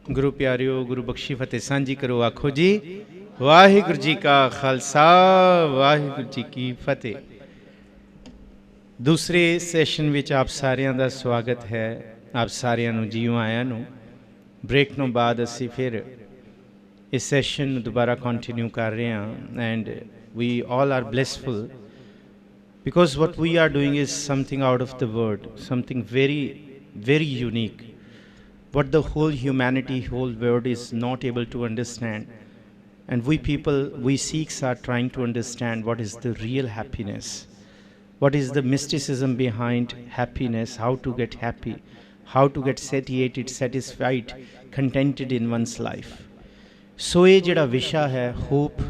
गुरु प्यारिओ गुरु बख्शी फतेह सांझी करो आखो जी वाहिगुरु जी का खालसा वाहिगुरु जी की फतेह। दूसरे सैशन विच आप सारिਆਂ ਦਾ स्वागत है। आप सारिਆਂ ਨੂੰ जीओ आया ਨੂੰ ब्रेक ਤੋਂ ਬਾਅਦ ਅਸੀਂ ਫਿਰ ਇਸ ਸੈਸ਼ਨ ਨੂੰ ਦੁਬਾਰਾ ਕੰਟੀਨਿਊ ਕਰ ਰਹੇ ਹਾਂ and we all are blissful because what we are doing is something out of the world, something very unique, what the whole humanity, whole world is not able to understand. And we people, we Sikhs are trying to understand what is the real happiness, what is the mysticism behind happiness, how to get happy, how to get satiated, satisfied, contented in one's life. So ये जड़ा विषय है hope,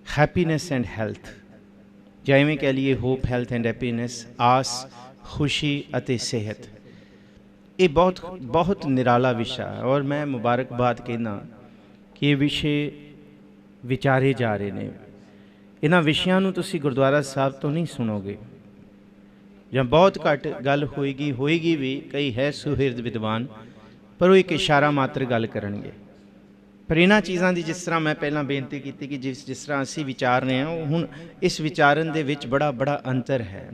happiness and health, जिवें कह लिए hope, health and happiness, आस, खुशी अते सेहत, ये बहुत निराला विषय है। और मैं मुबारकबाद कहना कि ये विषय विचारे जा रहे हैं। इन्हां विषयां नूं तुसीं गुरुद्वारा साहब तो नहीं सुनोगे ਜਾਂ बहुत घट गल होएगी भी, कई है सुहिरद विद्वान पर वो एक इशारा मात्र गल करनगे। पर इन्हां चीज़ां दी जिस तरह मैं पहलां बेनती की कि जिस तरह असीं विचार रहे हैं हुण इस विचारन दे विच बड़ा अंतर है।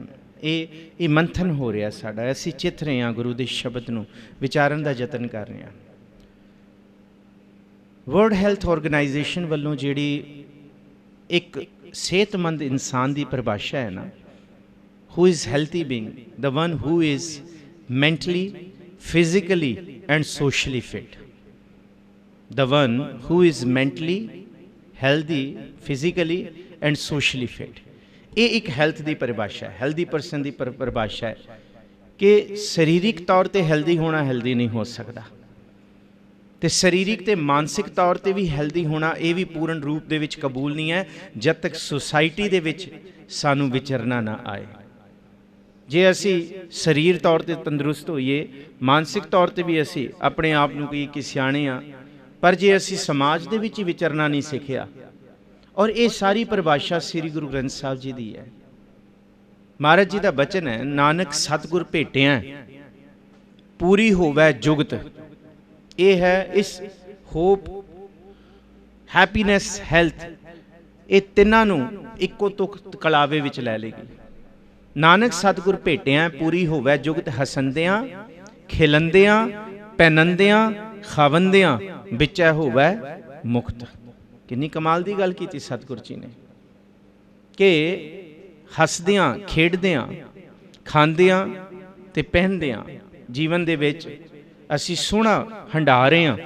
ये मंथन हो रहा साडा, असीं चित रहे हैं गुरु के शब्द नूं विचारन का यतन कर रहे हैं। वर्ल्ड हैल्थ ऑर्गेनाइजेशन वालों जिहड़ी एक सेहतमंद इंसान की परिभाषा है ना, who is healthy being, the one who is mentally, physically and socially fit, the one who is mentally, healthy, physically and socially fit. ये एक हैल्थ की परिभाषा है, हेल्दी परसन की परिभाषा है कि शरीरिक तौर पर हेल्दी होना हेल्दी नहीं हो सकता, तो शरीरिक ते मानसिक तौर पर भी हेल्दी होना ये भी पूर्ण रूप दे विच कबूल नहीं है जब तक सोसाइटी दे विच सानू विचरना ना आए। जे असी शरीर तौर पर तंदुरुस्त होइए, मानसिक तौर पर भी असी अपने आप नूं कि सियाणे आ, पर जे असी समाज दे विच विचरना नहीं सीखिया। और ये सारी परिभाषा श्री गुरु ग्रंथ साहब जी की है। महाराज जी का बचन है, नानक सतगुर भेटिया पूरी होवै जुगत। ये है इस होप, हैप्पीनैस, हेल्थ, ये तिन्हां नूं इक्को तुक कलावे विच लै लेगी। नानक सतगुर भेटिया पूरी होवै जुगत, हसंदियां, खिलंदियां, पहनंदियां, खावंदियां, विचै होवै मुक्त। किन्नी कमाल की गल की सतगुर जी ने कि हसदियां, खेडदियां, खांदियां ते पहनदियां जीवन दे विच असी सोहना हंडा रहे हैं,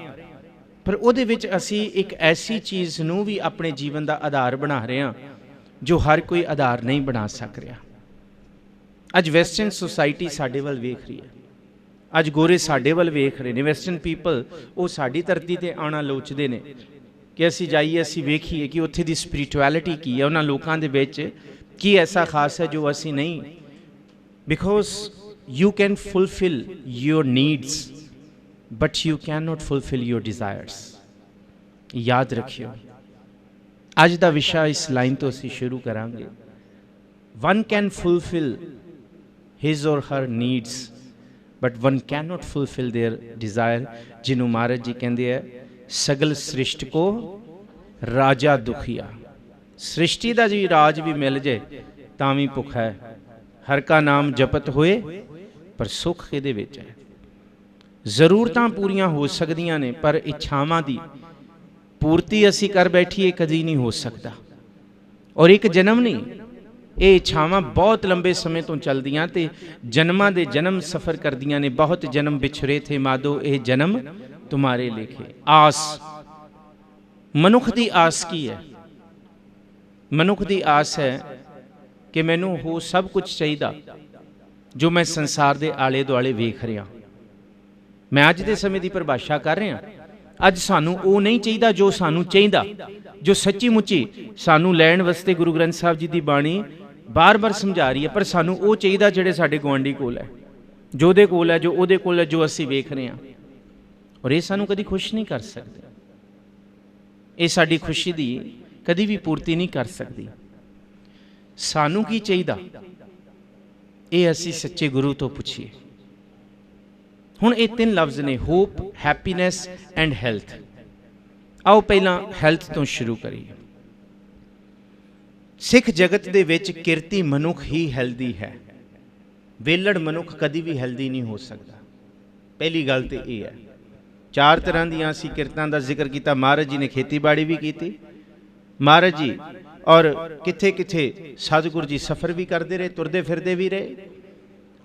पर उहदे विच असी एक ऐसी चीज़ नूं भी अपने जीवन का आधार बना रहे हैं जो हर कोई आधार नहीं बना सक रहा। अज वैसटर्न सोसाइटी साडे वल वेख रही है, अज गोरे साडे वल वेख रहे हैं। वैसटर्न पीपल वो साडी धरती ते आना लोचदे ने कि असी जाइए, असी वेखीए कि उत्थे दी स्पिरिचुअलिटी की है, उन्हां लोकां दे विच की ऐसा खास है जो असी नहीं। Because you can fulfil your needs but you can not fulfil your desires. याद रखियो, अज दा विषय इस लाइन तो असी शुरू करांगे। One can fulfil his or her needs but one can not fulfil their desire, जिन्हों महाराज जी कहते हैं सगल सृष्टि को राजा दुखिया। सृष्टि का जी राज भी मिल जाए तां भी भुखा है, हर का नाम जपत होए पर सुख इहदे विच है। जरूरतां पूरियां हो सकदियां ने पर इच्छावां दी पूर्ति असी कर बैठीए कदी नहीं हो सकता। और एक जन्म नहीं, ये इच्छावां बहुत लंबे समय तो चलदियां ते जन्मां दे जन्म सफ़र करदियां ने। बहुत जन्म बिछुरे थे माधो, ये जन्म तुम्हारे लेखे। आस, मनुख की आस की है? मनुख की आस है कि मैनू हो सब कुछ चाहिए जो मैं संसार के आले दुआले वेख रहा। मैं अज के समय की परिभाषा कर रहा, अज सानू वो नहीं चाहिए जो सानू चाहिए, जो सच्ची मुच्ची सानू लैण वास्ते गुरु ग्रंथ साहब जी की बाणी बार बार समझा रही है। पर सानू वो चाहिए जिहड़े साडे गुआंढी कोल है, जो दे कोल है, जो उहदे कोल है, जो असी वेख रहे हैं। और ये सानू कदी खुश नहीं कर सकते, ये साडी खुशी दी कदी भी पूर्ति नहीं कर सकती। सानू की चाहिए ये असी सच्चे गुरु तो पूछिए। हुण ये 3 लफ्ज़ ने, होप, हैप्पीनैस एंड हैल्थ। आओ पहला हैल्थ तो शुरू करिए। सिख जगत दे विच किरती मनुख ही हैल्दी है, वेलड़ मनुख कदी भी हैल्दी नहीं हो सकता। पहली गल तो यह है। 4 तरह दियां असीं किरतां दा जिक्र किया। महाराज जी ने खेतीबाड़ी भी की, महाराज जी और किथे किथे सतगुरु जी सफ़र भी करते रहे, तुरदे फिरदे भी रहे,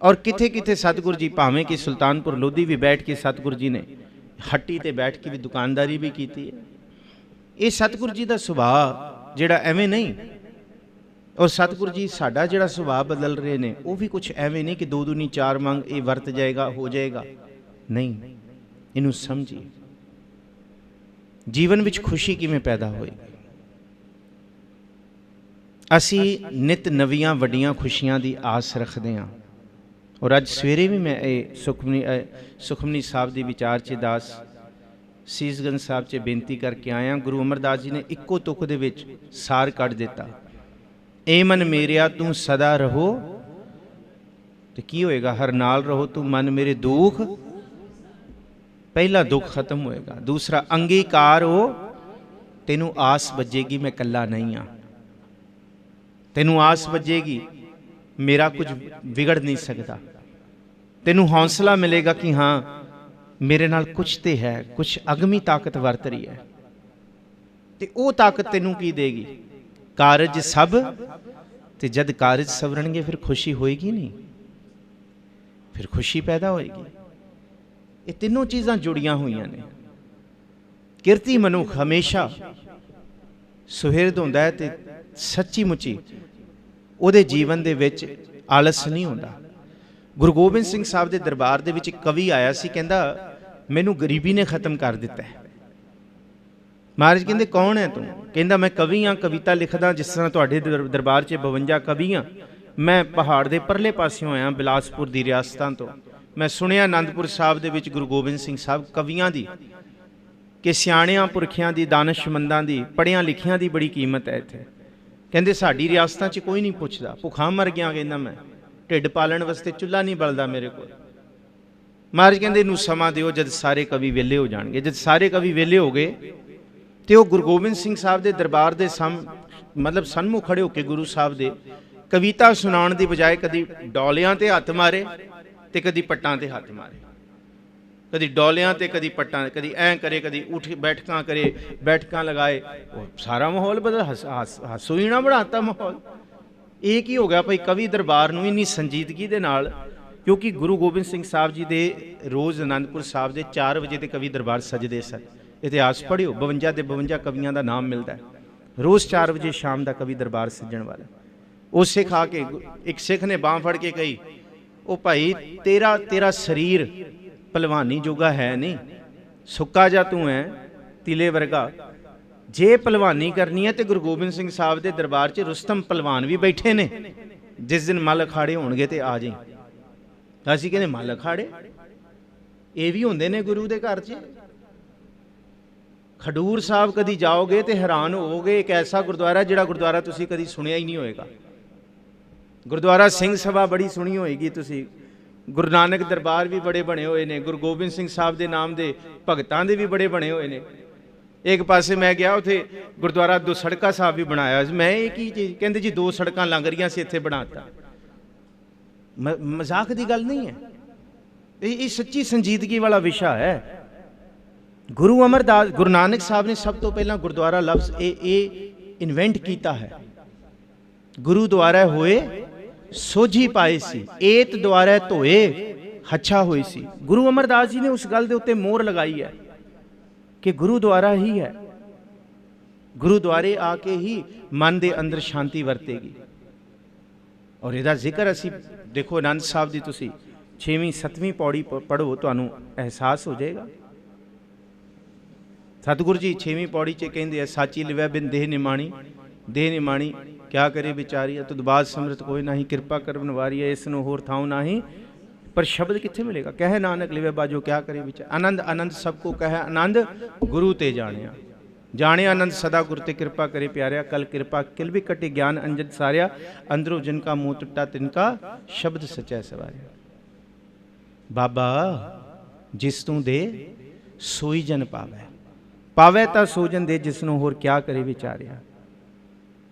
और किथे किथे सतगुरु जी भावें कि सुल्तानपुर लोधी भी बैठ के सतगुरु जी ने हट्टी ते बैठ के भी दुकानदारी भी की है। ये सतगुरु जी का सुभाव जिहड़ा एवें नहीं, और सतगुरु जी साडा जिहड़ा सुभाव बदल रहे हैं वो भी कुछ एवें नहीं कि 2 दूनी 4 मंग ये वरत जाएगा हो जाएगा, नहीं। इनू समझिए जीवन विच खुशी किवें पैदा होएगी। असी नित नवीआं वड्डियां खुशियां दी आस रखते हैं। और अज सवेरे भी मैं सुखमनी साहब की विचार च दास सीसगंज साहब च बेनती करके आया। गुरु अमरदास जी ने इक्को तुक दे विच सार कढ़ दिता, ए मन मेरिया तू सदा रहो, तो की होएगा, हर नाल रहो तू मन मेरे दुख, पहला दुख खत्म होएगा। दूसरा अंगीकार हो, तेनू आस बजेगी मैं कला नहीं हाँ, तेनू आस बजेगी मेरा कुछ बिगड़ नहीं सकता, तेनू हौसला मिलेगा कि हाँ मेरे नाल कुछ तो है, कुछ अगमी ताकत वरत रही है। तो वो ताकत तेनू की देगी, कारज सब, तो जद कारज सवरनगे फिर खुशी होएगी नहीं, फिर खुशी पैदा होएगी। ये तीनों चीज़ां जुड़ियां हुई ने। किरती मनुख हमेशा सुहिरद होंदा है ते सच्ची मुची उहदे जीवन दे विच आलस नहीं होंदा। गुरु गोबिंद सिंह साहब के दरबार दे विच एक कवि आया सी, कहंदा मैनू गरीबी ने खत्म कर दिता है। महाराज कहंदे कौन है तू? कहंदा मैं कवि हाँ, कविता लिखदा जिस तरह तुहाडे दरबार च 52 कवि हाँ। मैं पहाड़ के परले पासियों आया, बिलासपुर दी रियासतां तो। मैं सुनिया आनंदपुर साहब दे विच गुरु गोबिंद सिंह साहब कवियां दी कि सियाणियां पुरखियां दी, दानशमंदां दी, पढ़ियां लिखियां दी बड़ी कीमत है इत्थे। कहंदे साडी रियासतां च कोई नहीं पुछदा, भुखा मर गया, कहंदा मैं ढिड पालण वास्ते चुल्हा नहीं बलदा मेरे कोल। महाराज कहंदे इनू समा दिओ, जद सारे कवि वेले हो जाणगे। जद सारे कवि वेले हो गए तो वो गुरु गोबिंद सिंह साहब के दरबार के मतलब सन्मुख खड़े होकर गुरु साहब दे कविता सुनाउण दी बजाय कदी डोलियां ते हत्थ मारे ते कदी पट्टां ते हत्थ मारे, कदी डोलियां ते कदी पट्टां, कदी ऐ करे, कदी उठ बैठकां करे, बैठकां लगाए। सारा माहौल बदल, हसूईना बढ़ाता माहौल। एक ही हो गया भाई कवि दरबार नूं इन्नी संजीदगी दे नाल, क्योंकि गुरु गोबिंद सिंह साहब जी दे रोज़ आनंदपुर साहब दे 4 वजे ते कवि दरबार सजदे सन। इतिहास पढ़ियो, 52 के 52 कवियां का नाम मिलता है। रोज़ 4 बजे शाम का कवि दरबार सजण वाला। वो सिख आके, एक सिख ने बांह फड़ के कही, ओ भाई तेरा शरीर पलवानी जोगा है नहीं, सुक्का जा तू है तिले वर्गा। जे पलवानी करनी है तो गुरु गोबिंद सिंह साहब के दरबार च रुस्तम पलवान भी बैठे ने, जिस दिन मल अखाड़े होणगे तो आ जाई। असीं कहंदे मल अखाड़े ये भी होंदे ने गुरु के घर च। खडूर साहब कदी जाओगे तो हैरान होवोगे, एक ऐसा गुरुद्वारा जिहड़ा गुरुद्वारा तुसीं कदी सुनिया ही नहीं होएगा। गुरुद्वारा सिंह सभा बड़ी सुनी होएगी तुसीं, गुरु नानक दरबार भी बड़े बने हुए ने, गुरु गोबिंद सिंह साहब के नाम के भगतां दे भी बड़े बने हुए ने। एक पासे मैं गया उत्थे गुरुद्वारा 2 सड़का साहब भी बनाया। मैं एक ही चीज़ कहंदे जी 2 सड़कां लंघ रही सी इत्थे बनाता। मजाक की गल नहीं है, ये सच्ची संजीदगी वाला विषय है। गुरु अमरदास, गुरु नानक साहब ने सब तो पहला गुरुद्वारा लफ्ज़ ये इन्वेंट किया है। गुरु द्वारा होए सोझी पाए सी, एत द्वारा धोए हच्छा हुई सी। गुरु अमरदास जी ने उस गल के उत्ते मोहर लगाई है कि गुरुद्वारा ही है, गुरुद्वारे आके ही मन के अंदर शांति वरतेगी। और इसका जिक्र असी देखो आनंद साहब की, तुसी 6वीं 7वीं पौड़ी पढ़ो तो एहसास हो जाएगा। सतगुरु जी 6वीं पौड़ी च कहते हैं, साची लिवै बिन देह निमाणी, देह निमाणी क्या करे बिचारी, तुद बाद समृत कोई नाही, कृपा कर बनवारी है, इसनों होर थाऊ नाही। पर शब्द कित्थे मिलेगा? कहे नानक लिवै बाजो क्या करे विचार। आनंद आनंद सबको कहे आनंद गुरु ते जानिया, जाने आनंद सदा गुरु ते कृपा करे प्यारिया। कल कृपा किल भी कटे ज्ञान अंजन सारिया, अंदरों जिनका मुँह टुटा तिनका शब्द सच्चा सवारिया। बाबा ਜਿਸ ਤੂੰ ਦੇ ਸੋਈ ਜਨ ਪਾਵੈ। ਪਾਵੈ ਤਾਂ ਸੋਜਨ ਦੇ, ਜਿਸ ਨੂੰ ਹੋਰ ਕਿਆ ਕਰੇ ਵਿਚਾਰਿਆ।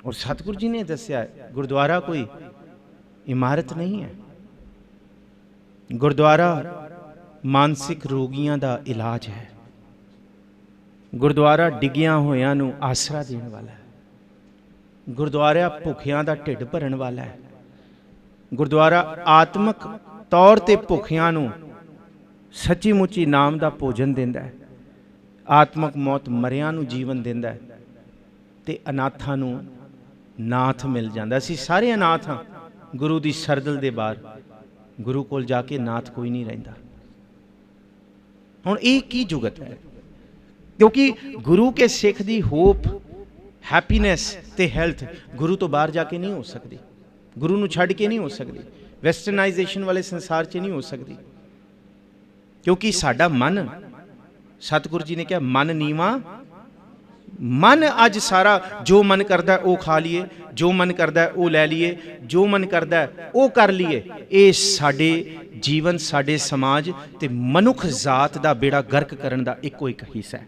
ਔਰ ਸਤਿਗੁਰੂ ਜੀ ਨੇ ਦੱਸਿਆ ਗੁਰਦੁਆਰਾ ਕੋਈ ਇਮਾਰਤ ਨਹੀਂ ਹੈ। ਗੁਰਦੁਆਰਾ ਮਾਨਸਿਕ ਰੋਗੀਆਂ ਦਾ ਇਲਾਜ ਹੈ। ਗੁਰਦੁਆਰਾ ਡਿੱਗਿਆਂ ਹੋਇਆਂ ਨੂੰ ਆਸਰਾ ਦੇਣ ਵਾਲਾ ਹੈ। ਗੁਰਦੁਆਰਾ ਭੁੱਖਿਆਂ ਦਾ ਢਿੱਡ ਭਰਨ ਵਾਲਾ ਹੈ। ਗੁਰਦੁਆਰਾ ਆਤਮਿਕ ਤੌਰ ਤੇ ਭੁੱਖਿਆਂ ਨੂੰ ਸੱਚੀ ਮੁੱਚੀ ਨਾਮ ਦਾ ਭੋਜਨ ਦਿੰਦਾ ਹੈ। ਆਤਮਿਕ ਮੌਤ ਮਰਿਆਂ ਨੂੰ ਜੀਵਨ ਦਿੰਦਾ ਹੈ ਤੇ ਅਨਾਥਾਂ ਨੂੰ ਨਾਥ ਮਿਲ ਜਾਂਦਾ। ਅਸੀਂ ਸਾਰੇ ਅਨਾਥ ਹਾਂ ਗੁਰੂ ਦੀ ਸਰਦਲ ਦੇ ਬਾਹਰ। ਗੁਰੂ ਕੋਲ ਜਾ ਕੇ ਨਾਥ ਕੋਈ ਨਹੀਂ ਰਹਿੰਦਾ। ਹੁਣ ਇਹ ਕੀ ਜੁਗਤ ਹੈ? ਕਿਉਂਕਿ ਗੁਰੂ ਕੇ ਸਿੱਖ ਦੀ ਹੋਪ, ਹੈਪੀਨੈਸ ਤੇ ਹੈਲਥ ਗੁਰੂ ਤੋਂ ਬਾਹਰ ਜਾ ਕੇ ਨਹੀਂ ਹੋ ਸਕਦੀ। ਗੁਰੂ ਨੂੰ ਛੱਡ ਕੇ ਨਹੀਂ ਹੋ ਸਕਦੀ। ਵੈਸਟਰਨਾਈਜੇਸ਼ਨ ਵਾਲੇ ਸੰਸਾਰ 'ਚ ਨਹੀਂ ਹੋ ਸਕਦੀ। ਕਿਉਂਕਿ ਸਾਡਾ ਮਨ, ਸਤਿਗੁਰੂ ਜੀ ਨੇ ਕਿਹਾ ਮਨ ਨੀਵਾਂ। ਮਨ ਅੱਜ ਸਾਰਾ ਜੋ ਮਨ ਕਰਦਾ ਉਹ ਖਾ ਲਈਏ, ਜੋ ਮਨ ਕਰਦਾ ਉਹ ਲੈ ਲਈਏ, ਜੋ ਮਨ ਕਰਦਾ ਉਹ ਕਰ ਲਈਏ। ਇਹ ਸਾਡੇ ਜੀਵਨ, ਸਾਡੇ ਸਮਾਜ ਤੇ ਮਨੁੱਖ ਜ਼ਾਤ ਦਾ ਬੇੜਾ ਗਰਕ ਕਰਨ ਦਾ ਇੱਕੋ ਇੱਕ ਹਿੱਸਾ ਹੈ।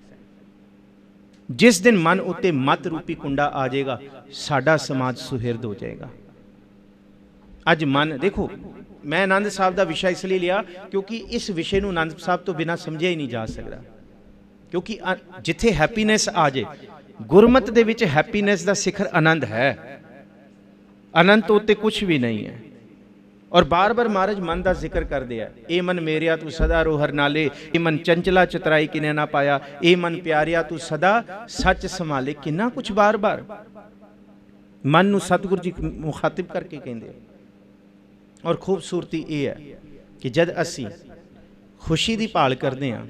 ਜਿਸ ਦਿਨ ਮਨ ਉੱਤੇ ਮਤ ਰੂਪੀ ਕੁੰਡਾ ਆ ਜਾਏਗਾ, ਸਾਡਾ ਸਮਾਜ ਸੁਹਿਰਦ ਹੋ ਜਾਏਗਾ। ਅੱਜ ਮਨ ਦੇਖੋ, ਮੈਂ ਆਨੰਦ ਸਾਹਿਬ ਦਾ ਵਿਸ਼ਾ ਇਸ ਲਈ ਲਿਆ ਕਿਉਂਕਿ ਇਸ ਵਿਸ਼ੇ ਨੂੰ ਆਨੰਦ ਸਾਹਿਬ ਤੋਂ ਬਿਨਾਂ ਸਮਝਿਆ ਹੀ ਨਹੀਂ ਜਾ ਸਕਦਾ। ਕਿਉਂਕਿ ਜਿੱਥੇ ਹੈਪੀਨੈਸ ਆ ਜਾਏ, ਗੁਰਮਤ ਦੇ ਵਿੱਚ ਹੈਪੀਨੈਸ ਦਾ ਸਿਖਰ ਆਨੰਦ ਹੈ। ਆਨੰਦ ਤੋਂ ਉੱਤੇ ਕੁਝ ਵੀ ਨਹੀਂ ਹੈ। ਔਰ ਬਾਰ-ਬਾਰ ਮਹਾਰਾਜ ਮਨ ਦਾ ਜ਼ਿਕਰ ਕਰਦੇ ਆ। ਇਹ ਮਨ ਮੇਰਿਆ ਤੂੰ ਸਦਾ ਰੋਹਰ ਨਾਲੇ, ਇਹ ਮਨ ਚੰਚਲਾ ਚਤਰਾਈ ਕਿਨੇ ਨਾ ਪਾਇਆ, ਇਹ ਮਨ ਪਿਆਰਿਆ ਤੂੰ ਸਦਾ ਸੱਚ ਸੰਭਾਲੇ। ਕਿੰਨਾ ਕੁਝ ਬਾਰ-ਬਾਰ ਮਨ ਨੂੰ ਸਤਿਗੁਰੂ ਜੀ ਮੁਖਾਤਿਬ ਕਰਕੇ ਕਹਿੰਦੇ। ਔਰ ਖੂਬਸੂਰਤੀ ਇਹ ਹੈ ਕਿ ਜਦ ਅਸੀਂ ਖੁਸ਼ੀ ਦੀ ਭਾਲ ਕਰਦੇ ਹਾਂ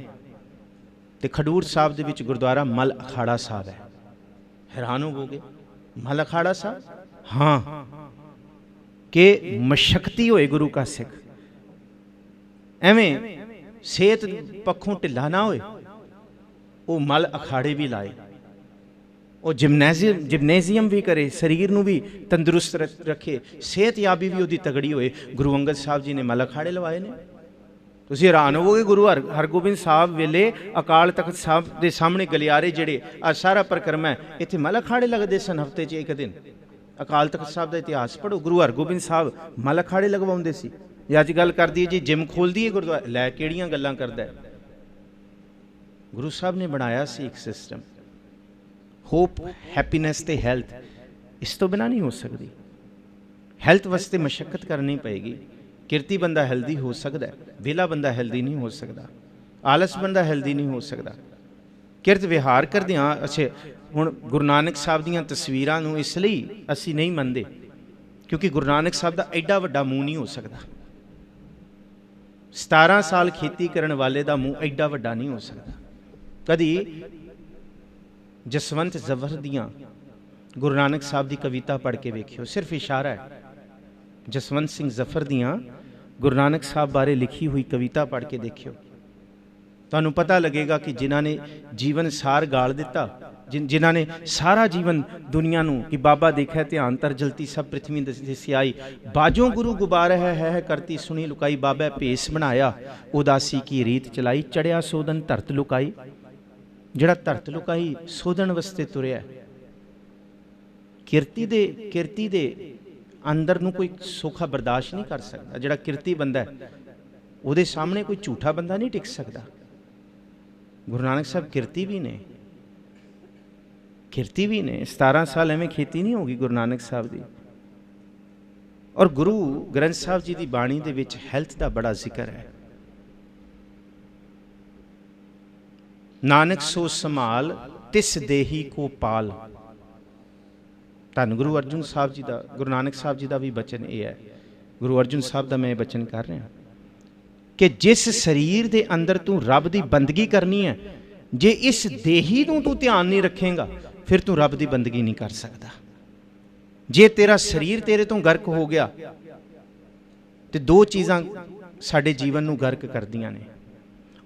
ਤੇ ਖਡੂਰ ਸਾਹਿਬ ਦੇ ਵਿੱਚ ਗੁਰਦੁਆਰਾ ਮਲ ਅਖਾੜਾ ਸਾਹਿਬ ਹੈ। ਹੈਰਾਨ ਹੋਵੋਗੇ, ਮਲ ਅਖਾੜਾ ਸਾਹਿਬ, ਹਾਂ, ਕਿ ਮਸ਼ਕਤੀ ਹੋਏ ਗੁਰੂ ਕਾ ਸਿੱਖ, ਐਵੇਂ ਸਿਹਤ ਪੱਖੋਂ ਢਿੱਲਾ ਨਾ ਹੋਏ, ਉਹ ਮਲ ਅਖਾੜੇ ਵੀ ਲਾਏ, ਉਹ ਜਿਮਨੇਜ਼ੀਅਮ ਵੀ ਕਰੇ, ਸਰੀਰ ਨੂੰ ਵੀ ਤੰਦਰੁਸਤ ਰੱਖੇ, ਸਿਹਤਯਾਬੀ ਵੀ ਉਹਦੀ ਤਗੜੀ ਹੋਏ। ਗੁਰੂ ਅੰਗਦ ਸਾਹਿਬ ਜੀ ਨੇ ਮਲ ਅਖਾੜੇ ਲਵਾਏ ਨੇ। ਤੁਸੀਂ ਹੈਰਾਨ ਹੋਵੋਗੇ, ਗੁਰੂ ਹਰਗੋਬਿੰਦ ਸਾਹਿਬ ਵੇਲੇ ਅਕਾਲ ਤਖਤ ਸਾਹਿਬ ਦੇ ਸਾਹਮਣੇ ਗਲਿਆਰੇ ਜਿਹੜੇ ਆ ਸਾਰਾ ਪਰਿਕਰਮਾ ਹੈ, ਇੱਥੇ ਮਲ ਅਖਾੜੇ ਲੱਗਦੇ ਸਨ ਹਫ਼ਤੇ 'ਚ ਇੱਕ ਦਿਨ। ਅਕਾਲ ਤਖਤ ਸਾਹਿਬ ਦਾ ਇਤਿਹਾਸ ਪੜ੍ਹੋ, ਗੁਰੂ ਹਰਗੋਬਿੰਦ ਸਾਹਿਬ ਮਲ ਅਖਾੜੇ ਲਗਵਾਉਂਦੇ ਸੀ। ਜੇ ਅੱਜ ਗੱਲ ਕਰਦੀ ਹੈ ਜੀ ਜਿਮ ਖੋਲਦੀ ਹੈ ਗੁਰਦੁਆਰਾ, ਲੈ ਕਿਹੜੀਆਂ ਗੱਲਾਂ ਕਰਦਾ। ਗੁਰੂ ਸਾਹਿਬ ਨੇ ਬਣਾਇਆ ਸੀ ਇੱਕ ਸਿਸਟਮ। ਹੋਪ, ਹੈਪੀਨੈਸ ਤੇ ਹੈਲਥ ਇਸ ਤੋਂ ਬਿਨਾਂ ਨਹੀਂ ਹੋ ਸਕਦੀ। ਹੈਲਥ ਵਾਸਤੇ ਮਸ਼ੱਕਤ ਕਰਨੀ ਪਏਗੀ। ਕਿਰਤੀ ਬੰਦਾ ਹੈਲਦੀ ਹੋ ਸਕਦਾ, ਵਿਹਲਾ ਬੰਦਾ ਹੈਲਦੀ ਨਹੀਂ ਹੋ ਸਕਦਾ, ਆਲਸ ਬੰਦਾ ਹੈਲਦੀ ਨਹੀਂ ਹੋ ਸਕਦਾ। ਕਿਰਤ ਵਿਹਾਰ ਕਰਦੇ ਹਾਂ। ਅੱਛਾ, ਹੁਣ ਗੁਰੂ ਨਾਨਕ ਸਾਹਿਬ ਦੀਆਂ ਤਸਵੀਰਾਂ ਨੂੰ ਇਸ ਲਈ ਅਸੀਂ ਨਹੀਂ ਮੰਨਦੇ ਕਿਉਂਕਿ ਗੁਰੂ ਨਾਨਕ ਸਾਹਿਬ ਦਾ ਐਡਾ ਵੱਡਾ ਮੂੰਹ ਨਹੀਂ ਹੋ ਸਕਦਾ। 17 ਸਾਲ ਖੇਤੀ ਕਰਨ ਵਾਲੇ ਦਾ ਮੂੰਹ ਐਡਾ ਵੱਡਾ ਨਹੀਂ ਹੋ ਸਕਦਾ। ਕਦੀ ਜਸਵੰਤ ਜ਼ਫਰ ਦੀਆਂ ਗੁਰੂ ਨਾਨਕ ਸਾਹਿਬ ਦੀ ਕਵਿਤਾ ਪੜ੍ਹ ਕੇ ਵੇਖਿਓ, ਸਿਰਫ ਇਸ਼ਾਰਾ ਹੈ। ਜਸਵੰਤ ਸਿੰਘ ਜ਼ਫਰ ਦੀਆਂ ਗੁਰੂ ਨਾਨਕ ਸਾਹਿਬ ਬਾਰੇ ਲਿਖੀ ਹੋਈ ਕਵਿਤਾ ਪੜ੍ਹ ਕੇ ਦੇਖਿਓ, ਤੁਹਾਨੂੰ ਪਤਾ ਲੱਗੇਗਾ ਕਿ ਜਿਨ੍ਹਾਂ ਨੇ ਜੀਵਨ ਸਾਰ ਗਾਲ ਦਿੱਤਾ, ਜਿਨ੍ਹਾਂ ਨੇ ਸਾਰਾ ਜੀਵਨ ਦੁਨੀਆ ਨੂੰ ਕਿ ਬਾਬਾ ਦੇਖਿਆ ਧਿਆਨ ਤਰ ਜਲਤੀ ਸਭ ਪ੍ਰਿਥਵੀ ਦਿਸਿਆਈ, ਬਾਜੋਂ ਗੁਰੂ ਗੁਬਾਰ ਹੈ ਕਰਤੀ ਸੁਣੀ ਲੁਕਾਈ, ਬਾਬਾ ਭੇਸ ਬਣਾਇਆ ਉਦਾਸੀ ਕੀ ਰੀਤ ਚਲਾਈ, ਚੜਿਆ ਸੋਧਨ ਧਰਤ ਲੁਕਾਈ। ਜਿਹੜਾ ਧਰਤ ਲੁਕਾਈ ਸੋਧਣ ਵਾਸਤੇ ਤੁਰਿਆ, ਕਿਰਤੀ ਦੇ ਅੰਦਰ ਨੂੰ ਕੋਈ ਸੋਖਾ ਬਰਦਾਸ਼ਤ ਨਹੀਂ ਕਰ ਸਕਦਾ। ਜਿਹੜਾ ਕਿਰਤੀ ਬੰਦਾ ਉਹਦੇ ਸਾਹਮਣੇ ਕੋਈ ਝੂਠਾ ਬੰਦਾ ਨਹੀਂ ਟਿਕ ਸਕਦਾ। ਗੁਰੂ ਨਾਨਕ ਸਾਹਿਬ ਕਿਰਤੀ ਵੀ ਨੇ, 17 ਸਾਲ ਐਵੇਂ ਖੇਤੀ ਨਹੀਂ ਹੋਗੀ ਗੁਰੂ ਨਾਨਕ ਸਾਹਿਬ ਦੀ। ਔਰ ਗੁਰੂ ਗ੍ਰੰਥ ਸਾਹਿਬ ਜੀ ਦੀ ਬਾਣੀ ਦੇ ਵਿੱਚ ਹੈਲਥ ਦਾ ਬੜਾ ਜ਼ਿਕਰ ਹੈ। ਨਾਨਕ ਸੋ ਸੰਭਾਲ ਤਿਸ ਦੇਹੀ ਕੋ ਪਾਲ। ਧੰਨ ਗੁਰੂ ਅਰਜਨ ਸਾਹਿਬ ਜੀ ਦਾ, ਗੁਰੂ ਨਾਨਕ ਸਾਹਿਬ ਜੀ ਦਾ ਵੀ ਬਚਨ ਇਹ ਹੈ, ਗੁਰੂ ਅਰਜਨ ਸਾਹਿਬ ਦਾ ਮੈਂ ਬਚਨ ਕਰ ਰਿਹਾ ਕਿ ਜਿਸ ਸਰੀਰ ਦੇ ਅੰਦਰ ਤੂੰ ਰੱਬ ਦੀ ਬੰਦਗੀ ਕਰਨੀ ਹੈ, ਜੇ ਇਸ ਦੇਹੀ ਨੂੰ ਤੂੰ ਧਿਆਨ ਨਹੀਂ ਰੱਖੇਗਾ ਫਿਰ ਤੂੰ ਰੱਬ ਦੀ ਬੰਦਗੀ ਨਹੀਂ ਕਰ ਸਕਦਾ। ਜੇ ਤੇਰਾ ਸਰੀਰ ਤੇਰੇ ਤੋਂ ਗਰਕ ਹੋ ਗਿਆ ਤੇ ਦੋ ਚੀਜ਼ਾਂ ਸਾਡੇ ਜੀਵਨ ਨੂੰ ਗਰਕ ਕਰਦੀਆਂ ਨੇ,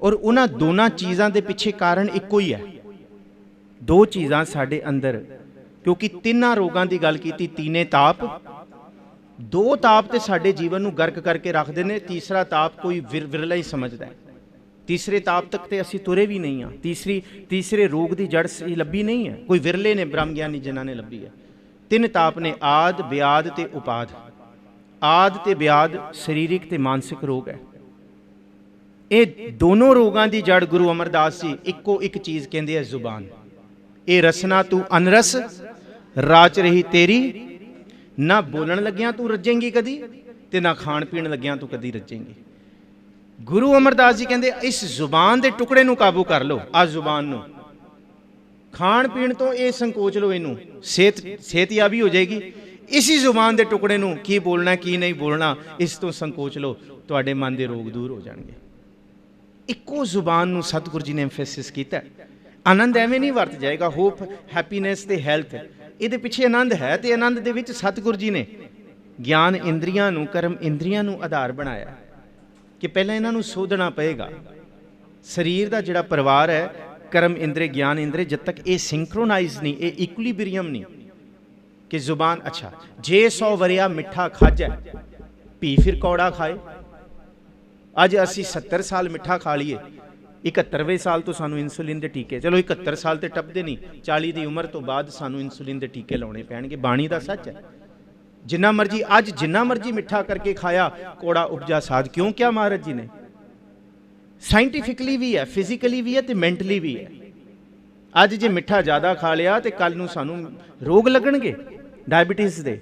ਔਰ ਉਹਨਾਂ ਦੋਨਾਂ ਚੀਜ਼ਾਂ ਦੇ ਪਿੱਛੇ ਕਾਰਨ ਇੱਕੋ ਹੀ ਹੈ। ਦੋ ਚੀਜ਼ਾਂ ਸਾਡੇ ਅੰਦਰ, ਕਿਉਂਕਿ ਤਿੰਨਾਂ ਰੋਗਾਂ ਦੀ ਗੱਲ ਕੀਤੀ, ਤੀਨੇ ਤਾਪ, ਦੋ ਤਾਪ ਤੇ ਸਾਡੇ ਜੀਵਨ ਨੂੰ ਗਰਕ ਕਰਕੇ ਰੱਖਦੇ ਨੇ, ਤੀਸਰਾ ਤਾਪ ਕੋਈ ਵਿਰਲਾ ਹੀ ਸਮਝਦਾ ਹੈ। तीसरे ताप तक तो असी तुरे भी नहीं हाँ। तीसरे रोग की जड़ सही लभी नहीं है, कोई विरले ने ब्रह्म ज्ञानी जिन्होंने लभी है। 3 ताप ने, आद, व्याध ते उपाध। आद ते व्याध शरीरिक ते मानसिक रोग है। ये दोनों रोगों की जड़ गुरु अमरदास जी इको एक चीज़ कहते हैं, जुबान। ये रसना तू अनरस राच रही तेरी, ना बोलन लग्या तू रजेंगी कदी, ते ना खाण पीण लग्या तू कदी रजेंगी। गुरु अमरदास जी कहते इस जुबान के टुकड़े नूं काबू कर लो। आ जुबान नूं खाण पीण तो ये संकोच लो, इनू सेहतयाबी हो जाएगी। इसी जुबान के टुकड़े नूं की बोलना की नहीं बोलना इस तो संकोच लो, तुहाडे मन के रोग दूर हो जाएंगे। इक्को जुबान नूं सतगुरु जी ने एम्फेसिस किया। आनंद एवें नहीं वरत जाएगा। होप, हैप्पीनैस ते हैल्थ, ये पिछे आनंद है। तो आनंद दे विच सतगुरु जी ने ज्ञान इंद्रियां नूं, कर्म इंद्रियां नूं आधार बनाया कि पहले इन्हां नूं सोधना पएगा। शरीर का जिहड़ा परिवार है, कर्म इंद्रे ज्ञान इंद्रे, जब तक ये सिंक्रोनाइज नहीं, ये इक्विलिब्रियम नहीं कि जुबान अच्छा जे 100 वरिया मिठा खाजा भी फिर कौड़ा खाए। अज असी 70 साल मिठा खा लीए, 71वें साल तो सानू इंसुलिन के टीके, चलो 71 साल तो टपदे नहीं, 40 की उम्र तो बाद सानू इंसुलिन के टीके लाने पैणगे। बाणी का सच है। जिन्ना मर्जी अज जिन्ना मर्जी मिठा करके खाया, कौड़ा उपजा साध। क्यों क्या महाराज जी ने? साइंटिफिकली भी है, फिजिकली भी है, तो मेंटली भी है। अज जे मिठा ज़्यादा खा लिया तो कल नूं सानू रोग लगणगे डायबिटीज़ दे।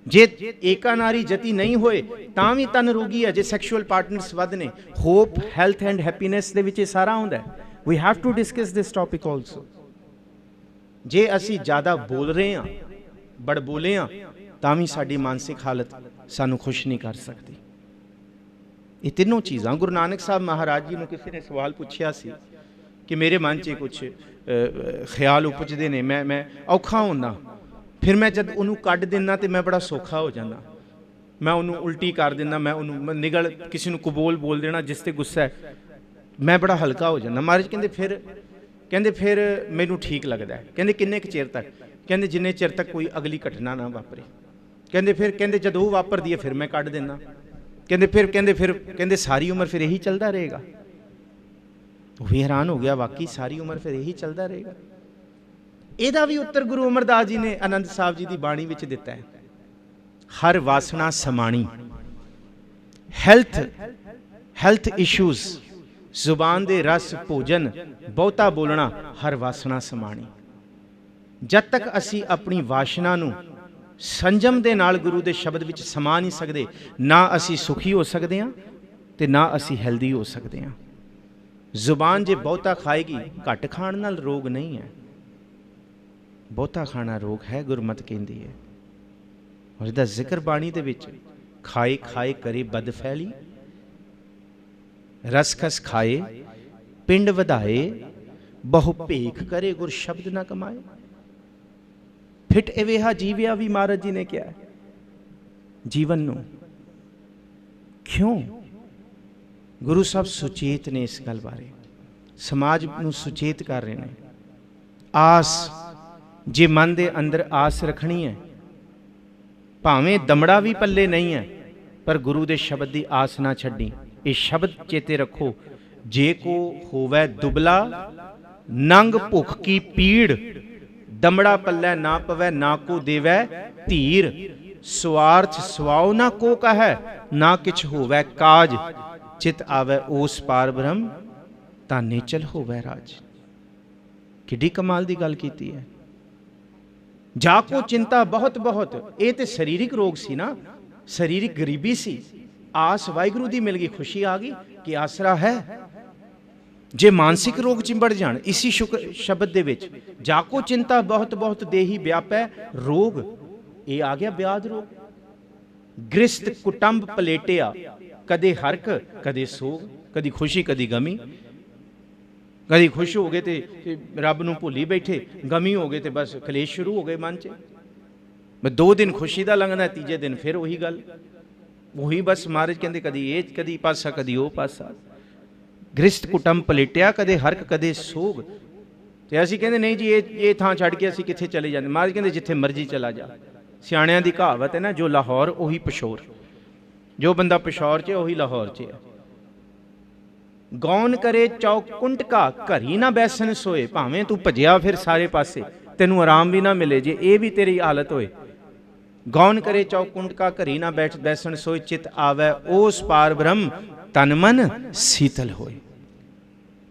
जे एका नारी जति नहीं होए तां भी तन रोगी है। जे सैक्शुअल पार्टनर्स वध ने, होप, हैल्थ एंड हैप्पीनैस दे विच सारा आउंदा है। We have to discuss this topic also. जे असी ज़्यादा बोल रहे हाँ, बड़ बोले हाँ, तां भी साडी मानसिक हालत सानू खुश नहीं कर सकती। ये तीनों चीज़ां गुरु नानक साहब महाराज जी नूं किसी ने सवाल पूछया सी कि मेरे मन च कुछ ख्याल उपजते हैं, मैं औखा होना, फिर मैं जब उन्होंने कढ़ देना तो मैं बड़ा सौखा हो जाना। मैं उन्होंने उल्टी कर देना, मैं उन्होंने निगल किसी को कबोल बोल देना जिस ते गुस्सा है, मैं बड़ा हल्का हो जाना। महाराज कहते फिर मैनू ठीक लगता है। कहते किन्ने क चिर तक? कहते जिन्ने चिर तक कोई अगली घटना ना वापरे। कहते जदों वापरदी है फिर मैं कढ़ देना। कहते सारी उम्र फिर यही चलता रहेगा। वो भी हैरान हो गया, वाकई सारी उम्र फिर यही चलता रहेगा। ਇਹਦਾ भी उत्तर गुरु अमरदास जी ने आनंद साहब जी की बाणी विच दिता है। हर वासना समाणी, हैल्थ इशूज, जुबान दे रस भोजन, बहुता बोलना, हर वासना समाणी। जब तक असी अपनी वासना नूं संजम दे नाल गुरु दे शब्द विच समा नहीं सकते, ना असी सुखी हो सकते हैं ते ना असी हैल्दी हो सकते हैं। जुबान जे बहुता खाएगी, घट खाण नाल रोग नहीं है, बहुता खाना रोग है, गुरमत कहती है। और इसका जिक्र बाणी दे विच, खाए खाए करे बद फैली, रस खस खाए पिंड वधाए, बहु भेख करे गुर शब्द ना कमाए। फिट एवेहा जीविया भी महाराज जी ने क्या है जीवन नूं। क्यों? गुरु साहब सुचेत ने इस गल बारे, समाज नूं सुचेत कर रहे हैं। आस, जे मन दे अंदर आस रखनी है, भावें दमड़ा भी पल्ले नहीं है, पर गुरु दे शब्द की आस ना छड्डी। ये शब्द चेते रखो, जे को होवै दुबला, नंग भुख की पीड़, दमड़ा पल्लै ना पवै, ना को देवै धीर, स्वार्थ स्वाओ ना को कहे, ना किछ होवै काज, चित आवै ओस पार ब्रह्म, ता नेचल होवै राज। किड्डी कमाल दी गल कीती है। जाको चिंता बहुत बहुत, ये तो शरीरिक रोग सी ना, शरीरिक गरीबी सी। आस वाहिगुरू दी मिल गई, खुशी आ गई कि आसरा है। जे मानसिक रोग चिंबड़ जान इसी शब्द दे विच, जाको चिंता बहुत बहुत देही व्यापै रोग, ये आ गया व्याध रोग। गृहस्थ कुटुंब पलेटिया, कदे हरक कदे सोग, कदी खुशी कदी गमी। कभी खुश हो गए तो रब नूं भुली बैठे, गमी हो गए तो बस कलेश शुरू हो गए मन च। 2 दिन खुशी का लंघना, तीजे दिन फिर वही गल, वही बस महाराज कहते कदी ये कदी पासा कदी वो पासा। गृहस्थ कुटुंब पलेटिया, कदे हरक कदे सोग। तो असीं कहते नहीं जी ये थां छड्ड के असीं कित्थे चले जांदे। महाराज कहते जिथे मर्जी चला जा। सियाणियां दी कहावत है ना, जो लाहौर उही पशौर, जो बंदा पशौर च उही लाहौर च है। ਗੌਨ ਕਰੇ ਚੌਕੁੰਟਕਾ ਘਰੀ ਨਾ ਬੈਸਣ ਸੋਏ। ਭਾਵੇਂ ਤੂੰ ਭਜਿਆ ਫਿਰ ਸਾਰੇ ਪਾਸੇ, ਤੈਨੂੰ ਆਰਾਮ ਵੀ ਨਾ ਮਿਲੇ, ਜੇ ਇਹ ਵੀ ਤੇਰੀ ਹਾਲਤ ਹੋਏ। ਗੌਨ ਕਰੇ ਚੌਕੁੰਟਕਾ ਘਰੀ ਨਾ ਬੈਸਣ ਸੋਏ। ਚਿਤ ਆਵੈ ਉਸ ਪਾਰ ਬ੍ਰਹਮ ਤਨ ਮਨ ਸੀਤਲ ਹੋਏ।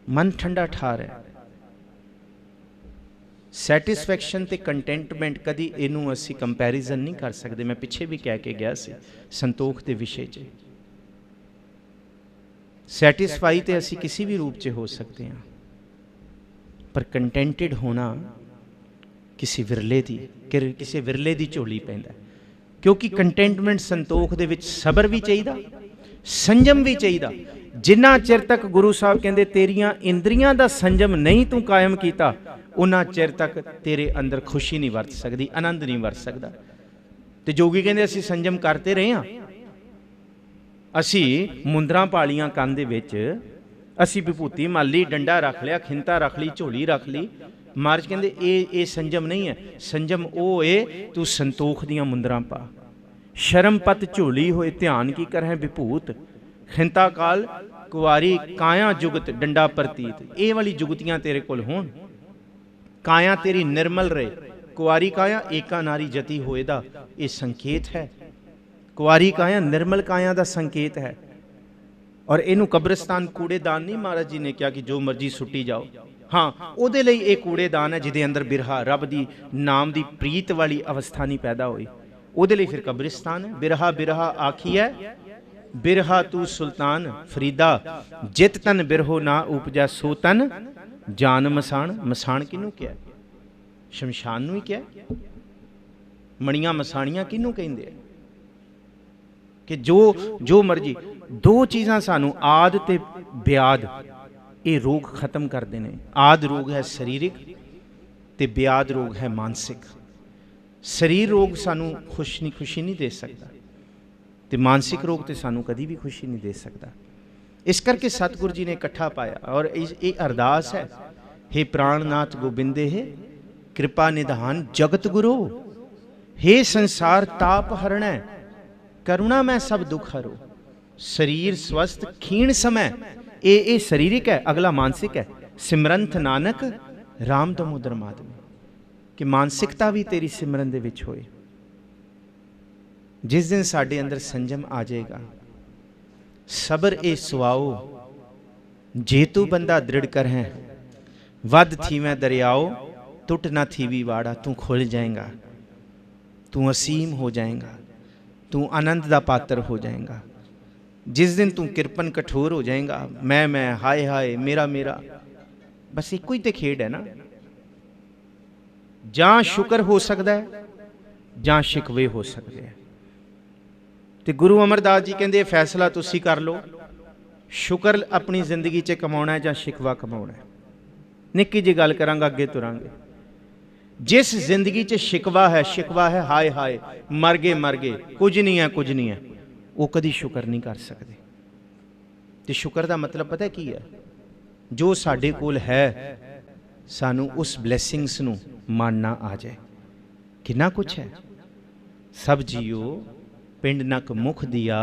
ਮਨ ਠੰਡਾ ਠਾਰ ਹੈ। ਸੈਟਿਸਫੈਕਸ਼ਨ ਤੇ ਕੰਟੈਂਟਮੈਂਟ ਕਦੀ ਇਹਨੂੰ ਅਸੀਂ ਕੰਪੈਰੀਜ਼ਨ ਨਹੀਂ ਕਰ ਸਕਦੇ। ਮੈਂ ਪਿੱਛੇ ਵੀ ਕਹਿ ਕੇ ਗਿਆ ਸੀ ਸੰਤੋਖ ਦੇ ਵਿਸ਼ੇ 'ਚ। ਸੈਟਿਸਫਾਈ ਤੇ ਅਸੀਂ ਕਿਸੇ ਵੀ ਰੂਪ 'ਚ ਹੋ ਸਕਦੇ ਹਾਂ, ਪਰ ਕੰਟੈਂਟਡ ਹੋਣਾ ਕਿਸੇ ਵਿਰਲੇ ਦੀ ਝੋਲੀ ਪੈਂਦਾ। ਕਿਉਂਕਿ ਕੰਟੈਂਟਮੈਂਟ ਸੰਤੋਖ ਦੇ ਵਿੱਚ ਸਬਰ ਵੀ ਚਾਹੀਦਾ, ਸੰਜਮ ਵੀ ਚਾਹੀਦਾ। ਜਿੰਨਾ ਚਿਰ ਤੱਕ ਗੁਰੂ ਸਾਹਿਬ ਕਹਿੰਦੇ ਤੇਰੀਆਂ ਇੰਦਰੀਆਂ ਦਾ ਸੰਜਮ ਨਹੀਂ ਤੂੰ ਕਾਇਮ ਕੀਤਾ, ਉਹਨਾਂ ਚਿਰ ਤੱਕ ਤੇਰੇ ਅੰਦਰ ਖੁਸ਼ੀ ਨਹੀਂ ਵਰਤ ਸਕਦੀ, ਆਨੰਦ ਨਹੀਂ ਵਰਤ ਸਕਦਾ। ਤੇ ਜੋਗੀ ਕਹਿੰਦੇ ਅਸੀਂ ਸੰਜਮ ਕਰਤੇ ਰਹੇ ਹਾਂ। ਅਸੀਂ ਮੁੰਦਰਾਂ ਪਾਲੀਆਂ ਕੰਨ ਦੇ ਵਿੱਚ, ਅਸੀਂ ਵਿਭੂਤੀ ਮਾਲੀ, ਡੰਡਾ ਰੱਖ ਲਿਆ, ਖਿੰਤਾ ਰੱਖ ਲਈ, ਝੋਲੀ ਰੱਖ ਲਈ। ਮਹਾਰਾਜ ਕਹਿੰਦੇ ਇਹ ਸੰਜਮ ਨਹੀਂ ਹੈ। ਸੰਜਮ ਉਹ ਏ ਤੂੰ ਸੰਤੋਖ ਦੀਆਂ ਮੁੰਦਰਾਂ ਪਾ। ਸ਼ਰਮ ਪਤ ਝੋਲੀ ਹੋਏ ਧਿਆਨ ਕੀ ਕਰਹਿ ਵਿਭੂਤ। ਖਿੰਤਾ ਕਾਲ ਕੁਆਰੀ ਕਾਇਆ ਜੁਗਤ ਡੰਡਾ ਪ੍ਰਤੀਤ। ਇਹ ਵਾਲੀ ਜੁਗਤੀਆਂ ਤੇਰੇ ਕੋਲ ਹੋਣ। ਕਾਇਆ ਤੇਰੀ ਨਿਰਮਲ ਰਹੇ। ਕੁਆਰੀ ਕਾਇਆ ਏਕਾ ਨਾਰੀ ਜਤੀ ਹੋਏ ਦਾ ਇਹ ਸੰਕੇਤ ਹੈ। ਕੁਆਰੀ ਕਾਇਆ ਨਿਰਮਲ ਕਾਇਆ ਦਾ ਸੰਕੇਤ ਹੈ। ਔਰ ਇਹਨੂੰ ਕਬਰਸਤਾਨ ਕੂੜੇਦਾਨ ਨਹੀਂ ਮਹਾਰਾਜ ਜੀ ਨੇ ਕਿਹਾ ਕਿ ਜੋ ਮਰਜ਼ੀ ਸੁੱਟੀ ਜਾਓ। ਹਾਂ, ਉਹਦੇ ਲਈ ਇਹ ਕੂੜੇਦਾਨ ਹੈ ਜਿਹਦੇ ਅੰਦਰ ਬਿਰਹਾ, ਰੱਬ ਦੀ ਨਾਮ ਦੀ ਪ੍ਰੀਤ ਵਾਲੀ ਅਵਸਥਾ ਨਹੀਂ ਪੈਦਾ ਹੋਈ। ਉਹਦੇ ਲਈ ਫਿਰ ਕਬਰਿਸਤਾਨ ਹੈ। ਬਿਰਹਾ ਬਿਰਹਾ ਆਖੀ ਹੈ ਬਿਰਹਾ ਤੂੰ ਸੁਲਤਾਨ ਫਰੀਦਾ। ਜਿਤ ਤਨ ਬਿਰਹੋ ਨਾ ਉਪਜੈ ਸੋ ਤਨ ਜਾਨ ਮਸਾਣ। ਮਸਾਣ ਕਿਹਨੂੰ ਕਿਹਾ? ਸ਼ਮਸ਼ਾਨ ਨੂੰ ਹੀ ਕਿਹਾ। ਮਣੀਆਂ ਮਸਾਣੀਆਂ ਕਿਹਨੂੰ ਕਹਿੰਦੇ ਆ? ਕਿ ਜੋ ਮਰਜੀ। ਦੋ ਚੀਜ਼ਾਂ ਸਾਨੂੰ ਆਦ ਤੇ ਬਿਆਦ ਇਹ ਰੋਗ ਖਤਮ ਕਰਦੇ ਨੇ। ਆਦ ਰੋਗ ਹੈ ਸਰੀਰਿਕ ਤੇ ਬਿਆਦ ਰੋਗ ਹੈ ਮਾਨਸਿਕ। ਸਰੀਰ ਰੋਗ ਸਾਨੂੰ ਖੁਸ਼ੀ ਨਹੀਂ ਦੇ ਸਕਦਾ ਤੇ ਮਾਨਸਿਕ ਰੋਗ ਤੇ ਸਾਨੂੰ ਕਦੀ ਵੀ ਖੁਸ਼ੀ ਨਹੀਂ ਦੇ ਸਕਦਾ। ਇਸ ਕਰਕੇ ਸਤਿਗੁਰੂ ਜੀ ਨੇ ਇਕੱਠਾ ਪਾਇਆ। ਔਰ ਇਹ ਅਰਦਾਸ ਹੈ, हे ਪ੍ਰਾਣਨਾਥ ਗੋਬਿੰਦੇ ਹੈ ਕਿਰਪਾ ਨਿਧਾਨ ਜਗਤ ਗੁਰੂ। हे ਸੰਸਾਰ ਤਾਪ ਹਰਣੈ ਕਰੁਣਾ ਮੈਂ ਸਭ ਦੁੱਖ ਹਰੋ। ਸਰੀਰ ਸਵਸਥ ਖੀਣ ਸਮੈ। ਇਹ ਸਰੀਰਿਕ ਹੈ, ਅਗਲਾ ਮਾਨਸਿਕ ਹੈ। ਸਿਮਰੰਥ ਨਾਨਕ ਰਾਮ ਦਮੋਦਰ ਮਾਧਵ। ਕਿ ਮਾਨਸਿਕਤਾ ਵੀ ਤੇਰੀ ਸਿਮਰਨ ਦੇ ਵਿੱਚ ਹੋਏ। ਜਿਸ ਦਿਨ ਸਾਡੇ ਅੰਦਰ ਸੰਜਮ ਆ ਜਾਏਗਾ, ਸਬਰ ਇਹ ਸੁਆਓ ਜੇ ਤੂੰ ਬੰਦਾ ਦ੍ਰਿੜ ਕਰ ਹੈ। ਵੱਧ ਥੀਵੇਂ ਦਰਿਆਓ ਟੁੱਟ ਨਾ ਥੀਵੀ ਵਾੜਾ। ਤੂੰ ਖੁੱਲ ਜਾਏਗਾ, ਤੂੰ ਅਸੀਮ ਹੋ ਜਾਏਗਾ, ਤੂੰ ਆਨੰਦ ਦਾ ਪਾਤਰ ਹੋ ਜਾਏਗਾ। ਜਿਸ ਦਿਨ ਤੂੰ ਕਿਰਪਨ ਕਠੋਰ ਹੋ ਜਾਏਗਾ, ਮੈਂ ਹਾਏ ਹਾਏ ਮੇਰਾ, ਬਸ ਇੱਕੋ ਹੀ ਤੇ ਖੇਡ ਹੈ ਨਾ। ਜਾਂ ਸ਼ੁਕਰ ਹੋ ਸਕਦਾ ਹੈ ਜਾਂ ਸ਼ਿਕਵੇ ਹੋ ਸਕਦੇ ਹੈ। ਤੇ ਗੁਰੂ ਅਮਰਦਾਸ ਜੀ ਕਹਿੰਦੇ ਫੈਸਲਾ ਤੁਸੀਂ ਕਰ ਲਓ, ਸ਼ੁਕਰ ਆਪਣੀ ਜ਼ਿੰਦਗੀ 'ਚ ਕਮਾਉਣਾ ਹੈ ਜਾਂ ਸ਼ਿਕਵਾ ਕਮਾਉਣਾ ਹੈ। ਨਿੱਕੀ ਜਿਹੀ ਗੱਲ ਕਰਾਂਗਾ, ਅੱਗੇ ਤੁਰਾਂਗੇ। ਜਿਸ ਜ਼ਿੰਦਗੀ 'ਚ ਸ਼ਿਕਵਾ ਹੈ ਹਾਏ ਹਾਏ ਮਰ ਗਏ ਕੁਝ ਨਹੀਂ ਹੈ, ਉਹ ਕਦੀ ਸ਼ੁਕਰ ਨਹੀਂ ਕਰ ਸਕਦੇ। ਤੇ ਸ਼ੁਕਰ ਦਾ ਮਤਲਬ ਪਤਾ ਕੀ ਹੈ? ਜੋ ਸਾਡੇ ਕੋਲ ਹੈ ਸਾਨੂੰ ਉਸ ਬਲੈਸਿੰਗਸ ਨੂੰ ਮਾਣਨਾ ਆ ਜਾਏ। ਕਿੰਨਾ ਕੁਛ ਹੈ। ਸਭ ਜੀਓ ਪਿੰਡ ਨਕ ਮੁਖ ਦਿਆ,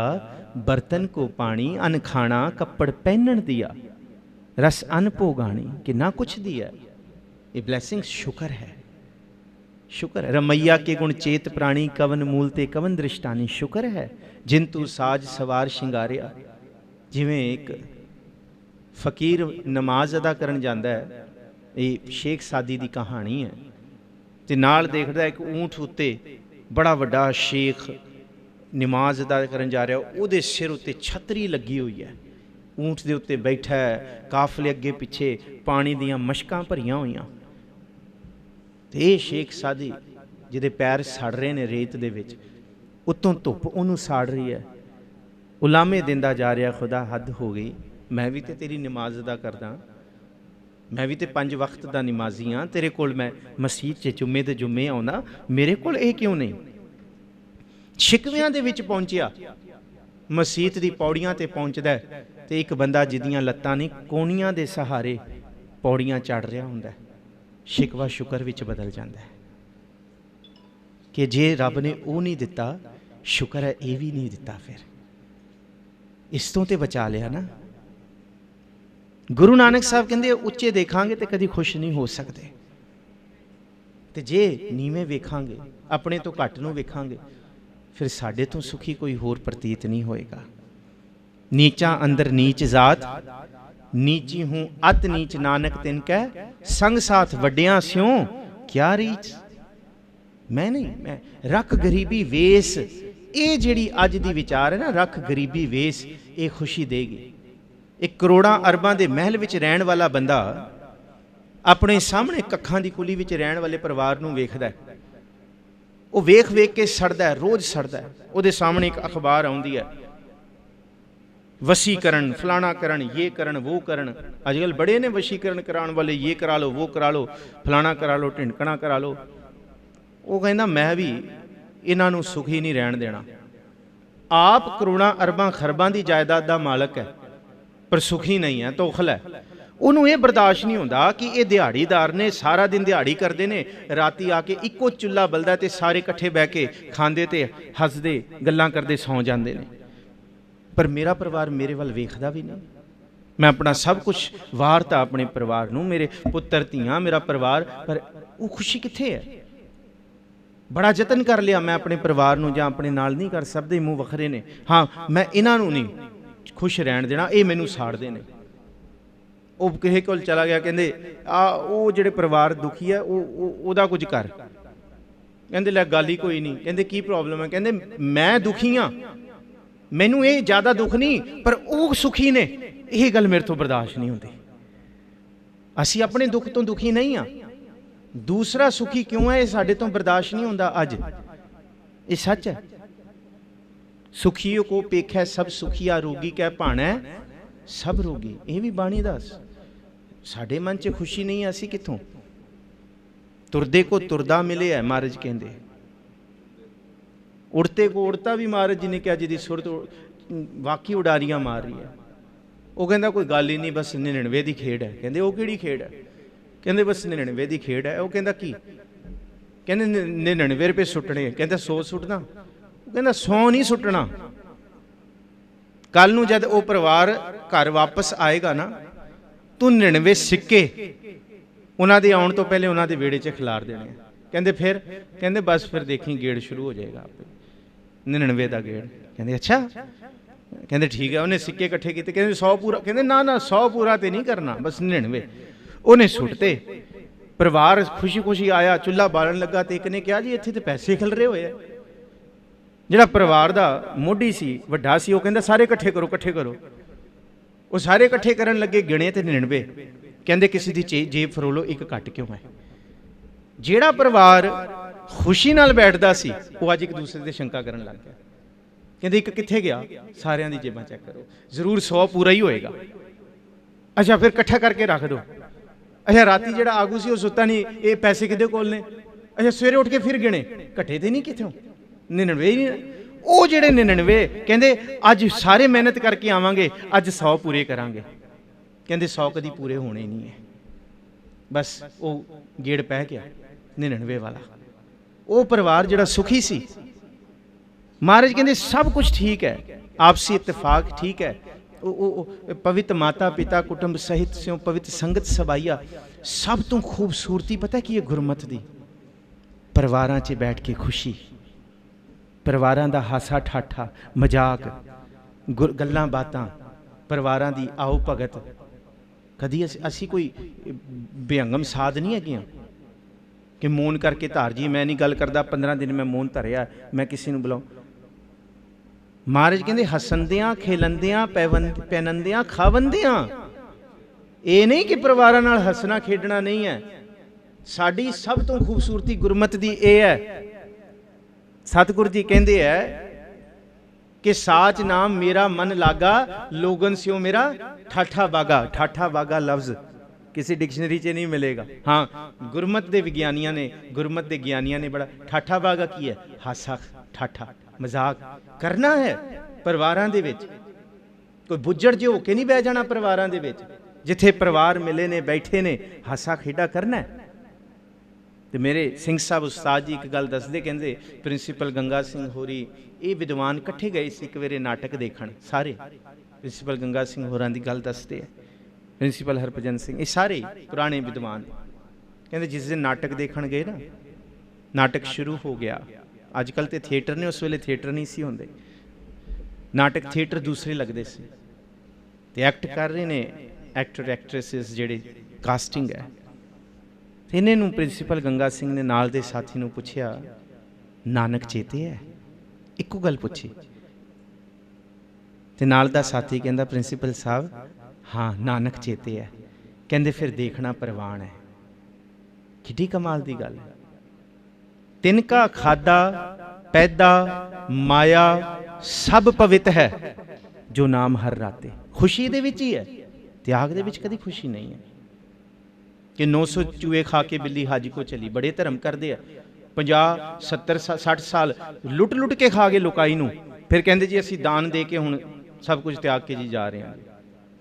ਬਰਤਨ ਕੋ ਪਾਣੀ, ਅਨ ਖਾਣਾ ਕੱਪੜ ਪਹਿਨਣ ਦਿਆ, ਰਸ ਅਨ ਭੋਗਾਣੀ। ਕਿੰਨਾ ਕੁਛ ਦਿਆ। ਇਹ ਬਲੈਸਿੰਗ ਸ਼ੁਕਰ ਹੈ। ਸ਼ੁਕਰ ਹੈ। ਰਮਈਆ ਕੇ ਗੁਣ ਚੇਤ ਪ੍ਰਾਣੀ, ਕਵਨ ਮੂਲ ਤੇ ਕਵਨ ਦ੍ਰਿਸ਼ਟਾਨੀ। ਸ਼ੁਕਰ ਹੈ ਜਿਨ ਤੂੰ ਸਾਜ ਸਵਾਰ ਸ਼ਿੰਗਾਰਿਆ। ਜਿਵੇਂ ਇੱਕ ਫਕੀਰ ਨਮਾਜ਼ ਅਦਾ ਕਰਨ ਜਾਂਦਾ ਹੈ, ਇਹ ਸ਼ੇਖ ਸਾਦੀ ਦੀ ਕਹਾਣੀ ਹੈ। ਤੇ ਨਾਲ ਦੇਖਦਾ ਇੱਕ ਊਂਠ ਉੱਤੇ ਬੜਾ ਵੱਡਾ ਸ਼ੇਖ ਨਮਾਜ਼ ਅਦਾ ਕਰਨ ਜਾ ਰਿਹਾ। ਉਹਦੇ ਸਿਰ ਉੱਤੇ ਛਤਰੀ ਲੱਗੀ ਹੋਈ ਹੈ। ਊਂਠ ਦੇ ਉੱਤੇ ਬੈਠਾ ਹੈ, ਕਾਫਲੇ ਅੱਗੇ ਪਿੱਛੇ ਪਾਣੀ ਦੀਆਂ ਮਸ਼ਕਾਂ ਭਰੀਆਂ ਹੋਈਆਂ। ਤੇ ਇਹ ਸ਼ੇਖ ਸਾਦੀ ਜਿਹਦੇ ਪੈਰ ਸੜ ਰਹੇ ਨੇ ਰੇਤ ਦੇ ਵਿੱਚ, ਉੱਤੋਂ ਧੁੱਪ ਉਹਨੂੰ ਸਾੜ ਰਹੀ ਹੈ। ਉਲਾਮੇ ਦਿੰਦਾ ਜਾ ਰਿਹਾ, ਖੁਦਾ ਹੱਦ ਹੋ ਗਈ। ਮੈਂ ਵੀ ਤੇ ਤੇਰੀ ਨਮਾਜ਼ ਅਦਾ ਕਰਦਾ, ਮੈਂ ਵੀ ਤੇ 5 ਵਕਤ ਦਾ ਨਮਾਜ਼ੀ ਹਾਂ। ਤੇਰੇ ਕੋਲ ਮੈਂ ਮਸਜਿਦ 'ਚ ਜੁਮੇ ਦੇ ਜੁਮੇ ਆਉਣਾ, ਮੇਰੇ ਕੋਲ ਇਹ ਕਿਉਂ ਨਹੀਂ? ਸ਼ਿਕਵਿਆਂ ਦੇ ਵਿੱਚ ਪਹੁੰਚਿਆ। ਮਸਜਿਦ ਦੀ ਪੌੜੀਆਂ ਤੇ ਪਹੁੰਚਦਾ ਤੇ ਇੱਕ ਬੰਦਾ ਜਿਹਦੀਆਂ ਲੱਤਾਂ ਨਹੀਂ, ਕੋਣੀਆਂ ਦੇ ਸਹਾਰੇ ਪੌੜੀਆਂ ਚੜ੍ਹ ਰਿਹਾ ਹੁੰਦਾ। ਸ਼ਿਕਵਾ ਸ਼ੁਕਰ ਵਿੱਚ ਬਦਲ ਜਾਂਦਾ ਹੈ ਕਿ ਜੇ ਰੱਬ ਨੇ ਉਹ ਨਹੀਂ ਦਿੱਤਾ, ਸ਼ੁਕਰ ਹੈ ਇਹ ਵੀ ਨਹੀਂ ਦਿੱਤਾ। ਫਿਰ ਇਸ ਤੋਂ ਤੇ ਬਚਾ ਲਿਆ ਨਾ। ਗੁਰੂ ਨਾਨਕ ਸਾਹਿਬ ਕਹਿੰਦੇ ਉੱਚੇ ਦੇਖਾਂਗੇ ਤੇ ਕਦੀ ਖੁਸ਼ ਨਹੀਂ ਹੋ ਸਕਦੇ, ਤੇ ਜੇ ਨੀਵੇਂ ਵੇਖਾਂਗੇ, ਆਪਣੇ ਤੋਂ ਘੱਟ ਨੂੰ ਵੇਖਾਂਗੇ, ਫਿਰ ਸਾਡੇ ਤੋਂ ਸੁਖੀ ਕੋਈ ਹੋਰ ਪ੍ਰਤੀਤ ਨਹੀਂ ਹੋਏਗਾ। ਨੀਚਾ ਅੰਦਰ ਨੀਚ ਜਾਤ, ਨੀਚੀ ਹੂੰ ਅਤ ਨੀਚ, ਨਾਨਕ ਤਿਨ ਕੈ ਸੰਗ ਸਾਥ, ਵੱਡਿਆਂ ਸਿਉ ਕਿਆ ਰੀਚ। ਮੈਂ ਨਹੀਂ, ਮੈਂ ਰੱਖ ਗਰੀਬੀ ਵੇਸ, ਇਹ ਜਿਹੜੀ ਅੱਜ ਦੀ ਵਿਚਾਰ ਹੈ ਨਾ, ਰੱਖ ਗਰੀਬੀ ਵੇਸ, ਇਹ ਖੁਸ਼ੀ ਦੇਗੀ। ਇੱਕ ਕਰੋੜਾਂ ਅਰਬਾਂ ਦੇ ਮਹਿਲ ਵਿੱਚ ਰਹਿਣ ਵਾਲਾ ਬੰਦਾ ਆਪਣੇ ਸਾਹਮਣੇ ਕੱਖਾਂ ਦੀ ਕੁਲੀ ਵਿੱਚ ਰਹਿਣ ਵਾਲੇ ਪਰਿਵਾਰ ਨੂੰ ਵੇਖਦਾ, ਉਹ ਵੇਖ ਵੇਖ ਕੇ ਸੜਦਾ, ਰੋਜ਼ ਸੜਦਾ। ਉਹਦੇ ਸਾਹਮਣੇ ਇੱਕ ਅਖਬਾਰ ਆਉਂਦੀ ਹੈ, ਵਸੀਕਰਨ, ਫਲਾਣਾ ਕਰਨ, ਇਹ ਕਰਨ, ਉਹ ਕਰਨ। ਅੱਜ ਕੱਲ੍ਹ ਬੜੇ ਨੇ ਵਸੀਕਰਨ ਕਰਾਉਣ ਵਾਲੇ, ਇਹ ਕਰਾ ਲਓ, ਉਹ ਕਰਾ ਲਓ, ਫਲਾਣਾ ਕਰਾ ਲਓ, ਢਿੰਡਕਣਾ ਕਰਾ ਲਓ। ਉਹ ਕਹਿੰਦਾ ਮੈਂ ਵੀ ਇਹਨਾਂ ਨੂੰ ਸੁਖੀ ਨਹੀਂ ਰਹਿਣ ਦੇਣਾ। ਆਪ ਕਰੋੜਾਂ ਅਰਬਾਂ ਖਰਬਾਂ ਦੀ ਜਾਇਦਾਦ ਦਾ ਮਾਲਕ ਹੈ, ਪਰ ਸੁਖੀ ਨਹੀਂ ਹੈ, ਤੋਖਲ ਹੈ। ਉਹਨੂੰ ਇਹ ਬਰਦਾਸ਼ਤ ਨਹੀਂ ਹੁੰਦਾ ਕਿ ਇਹ ਦਿਹਾੜੀਦਾਰ ਨੇ, ਸਾਰਾ ਦਿਨ ਦਿਹਾੜੀ ਕਰਦੇ ਨੇ, ਰਾਤੀ ਆ ਕੇ ਇੱਕੋ ਚੁੱਲ੍ਹਾ ਬਲਦਾ ਤੇ ਸਾਰੇ ਇਕੱਠੇ ਬਹਿ ਕੇ ਖਾਂਦੇ ਤੇ ਹੱਸਦੇ ਗੱਲਾਂ ਕਰਦੇ ਸੌਂ ਜਾਂਦੇ ਨੇ, ਪਰ ਮੇਰਾ ਪਰਿਵਾਰ ਮੇਰੇ ਵੱਲ ਵੇਖਦਾ ਵੀ ਨਹੀਂ। ਮੈਂ ਆਪਣਾ ਸਭ ਕੁਝ ਵਾਰਤਾ ਆਪਣੇ ਪਰਿਵਾਰ ਨੂੰ, ਮੇਰੇ ਪੁੱਤਰ ਧੀਆਂ, ਮੇਰਾ ਪਰਿਵਾਰ, ਪਰ ਉਹ ਖੁਸ਼ੀ ਕਿੱਥੇ ਹੈ? ਬੜਾ ਯਤਨ ਕਰ ਲਿਆ ਮੈਂ ਆਪਣੇ ਪਰਿਵਾਰ ਨੂੰ ਜਾਂ ਆਪਣੇ ਨਾਲ ਨਹੀਂ ਕਰ, ਸਭ ਦੇ ਮੂੰਹ ਵੱਖਰੇ ਨੇ। ਹਾਂ, ਮੈਂ ਇਹਨਾਂ ਨੂੰ ਨਹੀਂ ਖੁਸ਼ ਰਹਿਣ ਦੇਣਾ, ਇਹ ਮੈਨੂੰ ਸਾੜਦੇ ਨੇ। ਉਹ ਕਿਸੇ ਕੋਲ ਚਲਾ ਗਿਆ, ਕਹਿੰਦੇ ਉਹ ਜਿਹੜੇ ਪਰਿਵਾਰ ਦੁਖੀ ਹੈ ਉਹਦਾ ਕੁਝ ਕਰ। ਕਹਿੰਦੇ ਲੈ ਗੱਲ ਹੀ ਕੋਈ ਨਹੀਂ। ਕਹਿੰਦੇ ਕੀ ਪ੍ਰੋਬਲਮ ਹੈ? ਕਹਿੰਦੇ ਮੈਂ ਦੁਖੀ ਹਾਂ, ਮੈਨੂੰ ਇਹ ਜ਼ਿਆਦਾ ਦੁੱਖ ਨਹੀਂ, ਪਰ ਉਹ ਸੁਖੀ ਨੇ, ਇਹ ਗੱਲ ਮੇਰੇ ਤੋਂ ਬਰਦਾਸ਼ਤ ਨਹੀਂ ਹੁੰਦੀ। ਅਸੀਂ ਆਪਣੇ ਦੁੱਖ ਤੋਂ ਦੁਖੀ ਨਹੀਂ ਹਾਂ, ਦੂਸਰਾ ਸੁਖੀ ਕਿਉਂ ਹੈ ਇਹ ਸਾਡੇ ਤੋਂ ਬਰਦਾਸ਼ਤ ਨਹੀਂ ਹੁੰਦਾ। ਅੱਜ ਇਹ ਸੱਚ ਹੈ। ਸੁਖੀਓ ਕੋ ਪੇਖੈ ਸਭ ਸੁਖੀਆ, ਰੋਗੀ ਕਹਿ ਭਾਣੈ ਸਭ ਰੋਗੀ। ਇਹ ਵੀ ਬਾਣੀ ਦੱਸ। ਸਾਡੇ ਮਨ 'ਚ ਖੁਸ਼ੀ ਨਹੀਂ ਹੈ, ਅਸੀਂ ਕਿੱਥੋਂ? ਤੁਰਦੇ ਕੋ ਤੁਰਦਾ ਮਿਲੇ ਹੈ, ਮਹਾਰਾਜ ਕਹਿੰਦੇ। ਉੜਤੇ ਕੋ ਉੜਤਾ ਵੀ ਮਹਾਰਾਜ ਜੀ ਨੇ ਕਿਹਾ, ਜਿਹਦੀ ਸੁਰਤ ਵਾਕੀ ਉਡਾਰੀਆਂ ਮਾਰ ਰਹੀ ਹੈ। ਉਹ ਕਹਿੰਦਾ ਕੋਈ ਗੱਲ ਹੀ ਨਹੀਂ, ਬਸ 99 ਦੀ ਖੇਡ ਹੈ। ਕਹਿੰਦੇ ਉਹ ਕਿਹੜੀ ਖੇਡ ਹੈ? ਕਹਿੰਦੇ ਬਸ 99 ਦੀ ਖੇਡ ਹੈ। ਉਹ ਕਹਿੰਦਾ ਕੀ? ਕਹਿੰਦੇ 99 ਰੁਪਏ ਸੁੱਟਣੇ। ਕਹਿੰਦਾ 100 ਸੁੱਟਣਾ। ਉਹ ਕਹਿੰਦਾ 100 ਨਹੀਂ ਸੁੱਟਣਾ। ਕੱਲ ਨੂੰ ਜਦ ਉਹ ਪਰਿਵਾਰ ਘਰ ਵਾਪਸ ਆਏਗਾ ਨਾ, ਤੂੰ 99 ਸਿੱਕੇ ਉਹਨਾਂ ਦੇ ਆਉਣ ਤੋਂ ਪਹਿਲੇ ਉਹਨਾਂ ਦੇ ਵਿਹੜੇ 'ਚ ਖਿਲਾਰ ਦੇਣੇ। ਕਹਿੰਦੇ ਫਿਰ? ਕਹਿੰਦੇ ਬਸ ਫਿਰ ਦੇਖੀ ਗੇੜ ਸ਼ੁਰੂ ਹੋ ਜਾਏਗਾ, 99 ਦਾ ਗੇੜ। ਕਹਿੰਦੇ ਅੱਛਾ। ਕਹਿੰਦੇ ਠੀਕ ਹੈ। ਉਹਨੇ ਸਿੱਕੇ ਇਕੱਠੇ ਕੀਤੇ। ਕਹਿੰਦੇ 100 ਪੂਰਾ? ਕਹਿੰਦੇ ਨਾ ਨਾ 100 ਪੂਰਾ ਤੇ ਨਹੀਂ ਕਰਨਾ, ਬਸ 99। ਉਹਨੇ ਸੁੱਟਤੇ। ਪਰਿਵਾਰ ਖੁਸ਼ੀ ਖੁਸ਼ੀ ਆਇਆ, ਚੁੱਲ੍ਹਾ ਬਾਲਣ ਲੱਗਾ, ਤੇ ਇੱਕ ਨੇ ਕਿਹਾ ਜੀ ਇੱਥੇ ਤੇ ਪੈਸੇ ਖਿਲਰੇ ਹੋਏ ਆ। ਜਿਹੜਾ ਪਰਿਵਾਰ ਦਾ ਮੋਢੀ ਸੀ, ਵੱਡਾ ਸੀ, ਉਹ ਕਹਿੰਦਾ ਸਾਰੇ ਇਕੱਠੇ ਕਰੋ, ਇਕੱਠੇ ਕਰੋ। ਉਹ ਸਾਰੇ ਇਕੱਠੇ ਕਰਨ ਲੱਗੇ, ਗਿਣੇ ਤੇ 99। ਕਹਿੰਦੇ ਕਿਸੇ ਦੀ ਜੇਬ ਫਰੋਲੋ, ਇੱਕ ਘੱਟ ਕਿਉਂ ਹੈ? ਜਿਹੜਾ ਪਰਿਵਾਰ ਖੁਸ਼ੀ ਨਾਲ ਬੈਠਦਾ ਸੀ, ਉਹ ਅੱਜ ਇੱਕ ਦੂਸਰੇ ਤੇ ਸ਼ੰਕਾ ਕਰਨ ਲੱਗ ਗਿਆ। ਕਹਿੰਦੇ ਇੱਕ ਕਿੱਥੇ ਗਿਆ? ਸਾਰਿਆਂ ਦੀ ਜੇਬਾਂ ਚੈੱਕ ਕਰੋ, ਜ਼ਰੂਰ 100 ਪੂਰਾ ਹੀ ਹੋਏਗਾ। ਅੱਛਾ ਫਿਰ ਇਕੱਠਾ ਕਰਕੇ ਰੱਖ ਦਿਓ। ਅੱਛਾ ਰਾਤੀ ਜਿਹੜਾ ਆਗੂ ਸੀ ਉਹ ਸੁੱਤਾ ਨਹੀਂ, ਇਹ ਪੈਸੇ ਕਿਹਦੇ ਕੋਲ ਨੇ? ਅੱਛਾ ਸਵੇਰੇ ਉੱਠ ਕੇ ਫਿਰ ਗਿਣੇ, ਘਟੇ ਤੇ ਨਹੀਂ ਕਿੱਥੋਂ? 99 ਹੀ ਨਹੀਂ। ਉਹ ਜਿਹੜੇ 99 ਕਹਿੰਦੇ ਅੱਜ ਸਾਰੇ ਮਿਹਨਤ ਕਰਕੇ ਆਵਾਂਗੇ, ਅੱਜ 100 ਪੂਰੇ ਕਰਾਂਗੇ। ਕਹਿੰਦੇ 100 ਕਦੀ ਪੂਰੇ ਹੋਣੇ ਨਹੀਂ ਹੈ। ਬਸ ਉਹ ਗੇੜ ਪੈ ਗਿਆ 99 ਵਾਲਾ। ਉਹ ਪਰਿਵਾਰ ਜਿਹੜਾ ਸੁਖੀ ਸੀ, ਮਹਾਰਾਜ ਕਹਿੰਦੇ ਸਭ ਕੁਝ ਠੀਕ ਹੈ, ਆਪਸੀ ਇਤਫਾਕ ਠੀਕ ਹੈ। ਉਹ ਪਵਿੱਤ ਮਾਤਾ ਪਿਤਾ ਕੁਟੁੰਬ ਸਹਿਤ ਸਿਉ ਪਵਿੱਤ ਸੰਗਤ ਸਬਾਈਆ। ਸਭ ਤੋਂ ਖੂਬਸੂਰਤੀ ਪਤਾ ਕੀ ਹੈ ਗੁਰਮਤ ਦੀ? ਪਰਿਵਾਰਾਂ 'ਚ ਬੈਠ ਕੇ ਖੁਸ਼ੀ, ਪਰਿਵਾਰਾਂ ਦਾ ਹਾਸਾ ਠਾਠਾ, ਮਜ਼ਾਕ, ਗੱਲਾਂ ਬਾਤਾਂ, ਪਰਿਵਾਰਾਂ ਦੀ ਆਓ ਭਗਤ। ਕਦੀ ਅਸੀਂ ਕੋਈ ਬੇਅੰਗਮ ਸਾਧ ਨਹੀਂ ਹੈਗੀਆਂ ਕਿ ਮੌਨ ਕਰਕੇ ਧਾਰ ਜੀ। ਮੈਂ ਨਹੀਂ ਗੱਲ ਕਰਦਾ, 15 ਦਿਨ ਮੈਂ ਮੌਨ ਧਰਿਆ, ਮੈਂ ਕਿਸੇ ਨੂੰ ਬੁਲਾਉ। ਮਹਾਰਾਜ ਕਹਿੰਦੇ ਹੱਸੰਦਿਆਂ ਖੇਲੰਦਿਆਂ ਪਹਿਨੰਦਿਆਂ ਖਾਵੰਦਿਆਂ। ਇਹ ਨਹੀਂ ਕਿ ਪਰਿਵਾਰਾਂ ਨਾਲ ਹੱਸਣਾ ਖੇਡਣਾ ਨਹੀਂ ਹੈ। ਸਾਡੀ ਸਭ ਤੋਂ ਖੂਬਸੂਰਤੀ ਗੁਰਮਤ ਦੀ ਇਹ ਹੈ। ਸਤਿਗੁਰੂ ਜੀ ਕਹਿੰਦੇ ਹੈ ਕਿ ਸਾਚ ਨਾਮ ਮੇਰਾ ਮਨ ਲਾਗਾ, ਲੋਗਨ ਸਿਓ ਮੇਰਾ ਠਾਠਾ ਬਾਗਾ। ਠਾਠਾ ਬਾਗਾ ਲਫ਼ਜ਼ ਕਿਸੇ ਡਿਕਸ਼ਨਰੀ 'ਚ ਨਹੀਂ ਮਿਲੇਗਾ। ਹਾਂ, ਗੁਰਮਤ ਦੇ ਵਿਗਿਆਨੀਆਂ ਨੇ, ਗੁਰਮਤ ਦੇ ਗਿਆਨੀਆਂ ਨੇ ਬੜਾ। ਠਾਠਾ ਬਾਗਾ ਕੀ ਹੈ? ਹਾਸਾ ਠਾਠਾ ਮਜ਼ਾਕ ਕਰਨਾ ਹੈ ਪਰਿਵਾਰਾਂ ਦੇ ਵਿੱਚ। ਕੋਈ ਬੁੱਝੜ ਜਿਹੇ ਹੋ ਕੇ ਨਹੀਂ ਬਹਿ ਜਾਣਾ ਪਰਿਵਾਰਾਂ ਦੇ ਵਿੱਚ। ਜਿੱਥੇ ਪਰਿਵਾਰ ਮਿਲੇ ਨੇ, ਬੈਠੇ ਨੇ, ਹਾਸਾ ਖੇਡਾ ਕਰਨਾ। ਤੇ ਮੇਰੇ ਸਿੰਘ ਸਾਹਿਬ ਉਸਤਾਦ ਜੀ ਇੱਕ ਗੱਲ ਦੱਸਦੇ, ਕਹਿੰਦੇ ਪ੍ਰਿੰਸੀਪਲ ਗੰਗਾ ਸਿੰਘ ਹੋਰੀ, ਇਹ ਵਿਦਵਾਨ ਇਕੱਠੇ ਗਏ ਸੀ ਇੱਕ ਵੇਰੇ ਨਾਟਕ ਦੇਖਣ ਸਾਰੇ। ਪ੍ਰਿੰਸੀਪਲ ਗੰਗਾ ਸਿੰਘ ਹੋਰਾਂ ਦੀ ਗੱਲ ਦੱਸਦੇ ਆ। प्रिंसीपल हरभजन सिंह, ये सारे पुराने विद्वान कहते जिस दिन नाटक देखण गए ना, नाटक शुरू हो गया, अजकल तो थिएटर ने, उस वेले थिएटर नहीं सी होंदे, नाटक थिएटर दूसरे लगते सी, ते एक्ट कर रहे ने एक्टर एक्ट्रेसिस जिहड़े कास्टिंग है। इन्हें प्रिंसीपल गंगा सिंह ने नाल दे साथी नूं पुछया, नानक चेते है? इक्को गल पुछी, ते नाल दा साथी कहंदा प्रिंसीपल साहब हाँ नानक चेते है। कहंदे फिर देखना परवान है। किड्डी कमाल दी गल है। तिनका खादा पैदा माया सब पवित है, जो नाम हर राते। खुशी दे विच ही है, त्याग दे विच कदी खुशी नहीं है। कि 900 चूहे खा के बिल्ली हाजी को चली, बड़े धर्म करते हैं, 50 70 60 साल लुट लुट के खा गए लुकाई नूं, फिर कहंदे जी असीं दान दे के हुण सब कुछ त्याग के जी जा रहे हैं,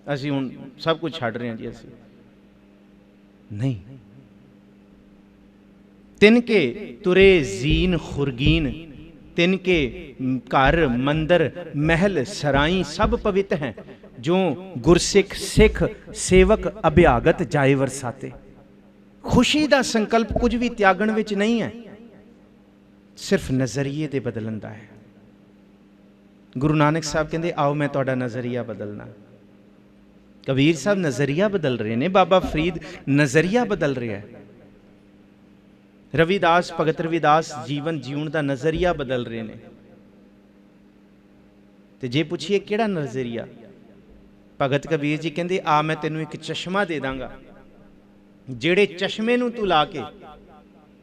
असीं हुण सब कुछ छड्ड रहे हैं जी। असीं नहीं, तिनके तुरे जीन खुरगीन, तिनके घर मंदिर महल सराई सब पवित्र हैं, जो गुरसिख सिख सेवक अभ्यागत जाए वरसाते। खुशी का संकल्प कुछ भी त्यागण विच नहीं है, सिर्फ नज़रिए दे बदलन दा है। गुरु नानक साहब कहते आओ मैं तुहाडा नज़रिया बदलना। कबीर साहब नज़रिया बदल रहे ने, बाबा फरीद नज़रिया बदल रहा है, रविदास भगत रविदास जीवन जीवन का नज़रिया बदल रहे ने। तो जे पूछिए किहड़ा नज़रिया, भगत कबीर जी कहते आ मैं तेनों एक चश्मा दे दांगा, जेड़े चश्मे नूं तू ला के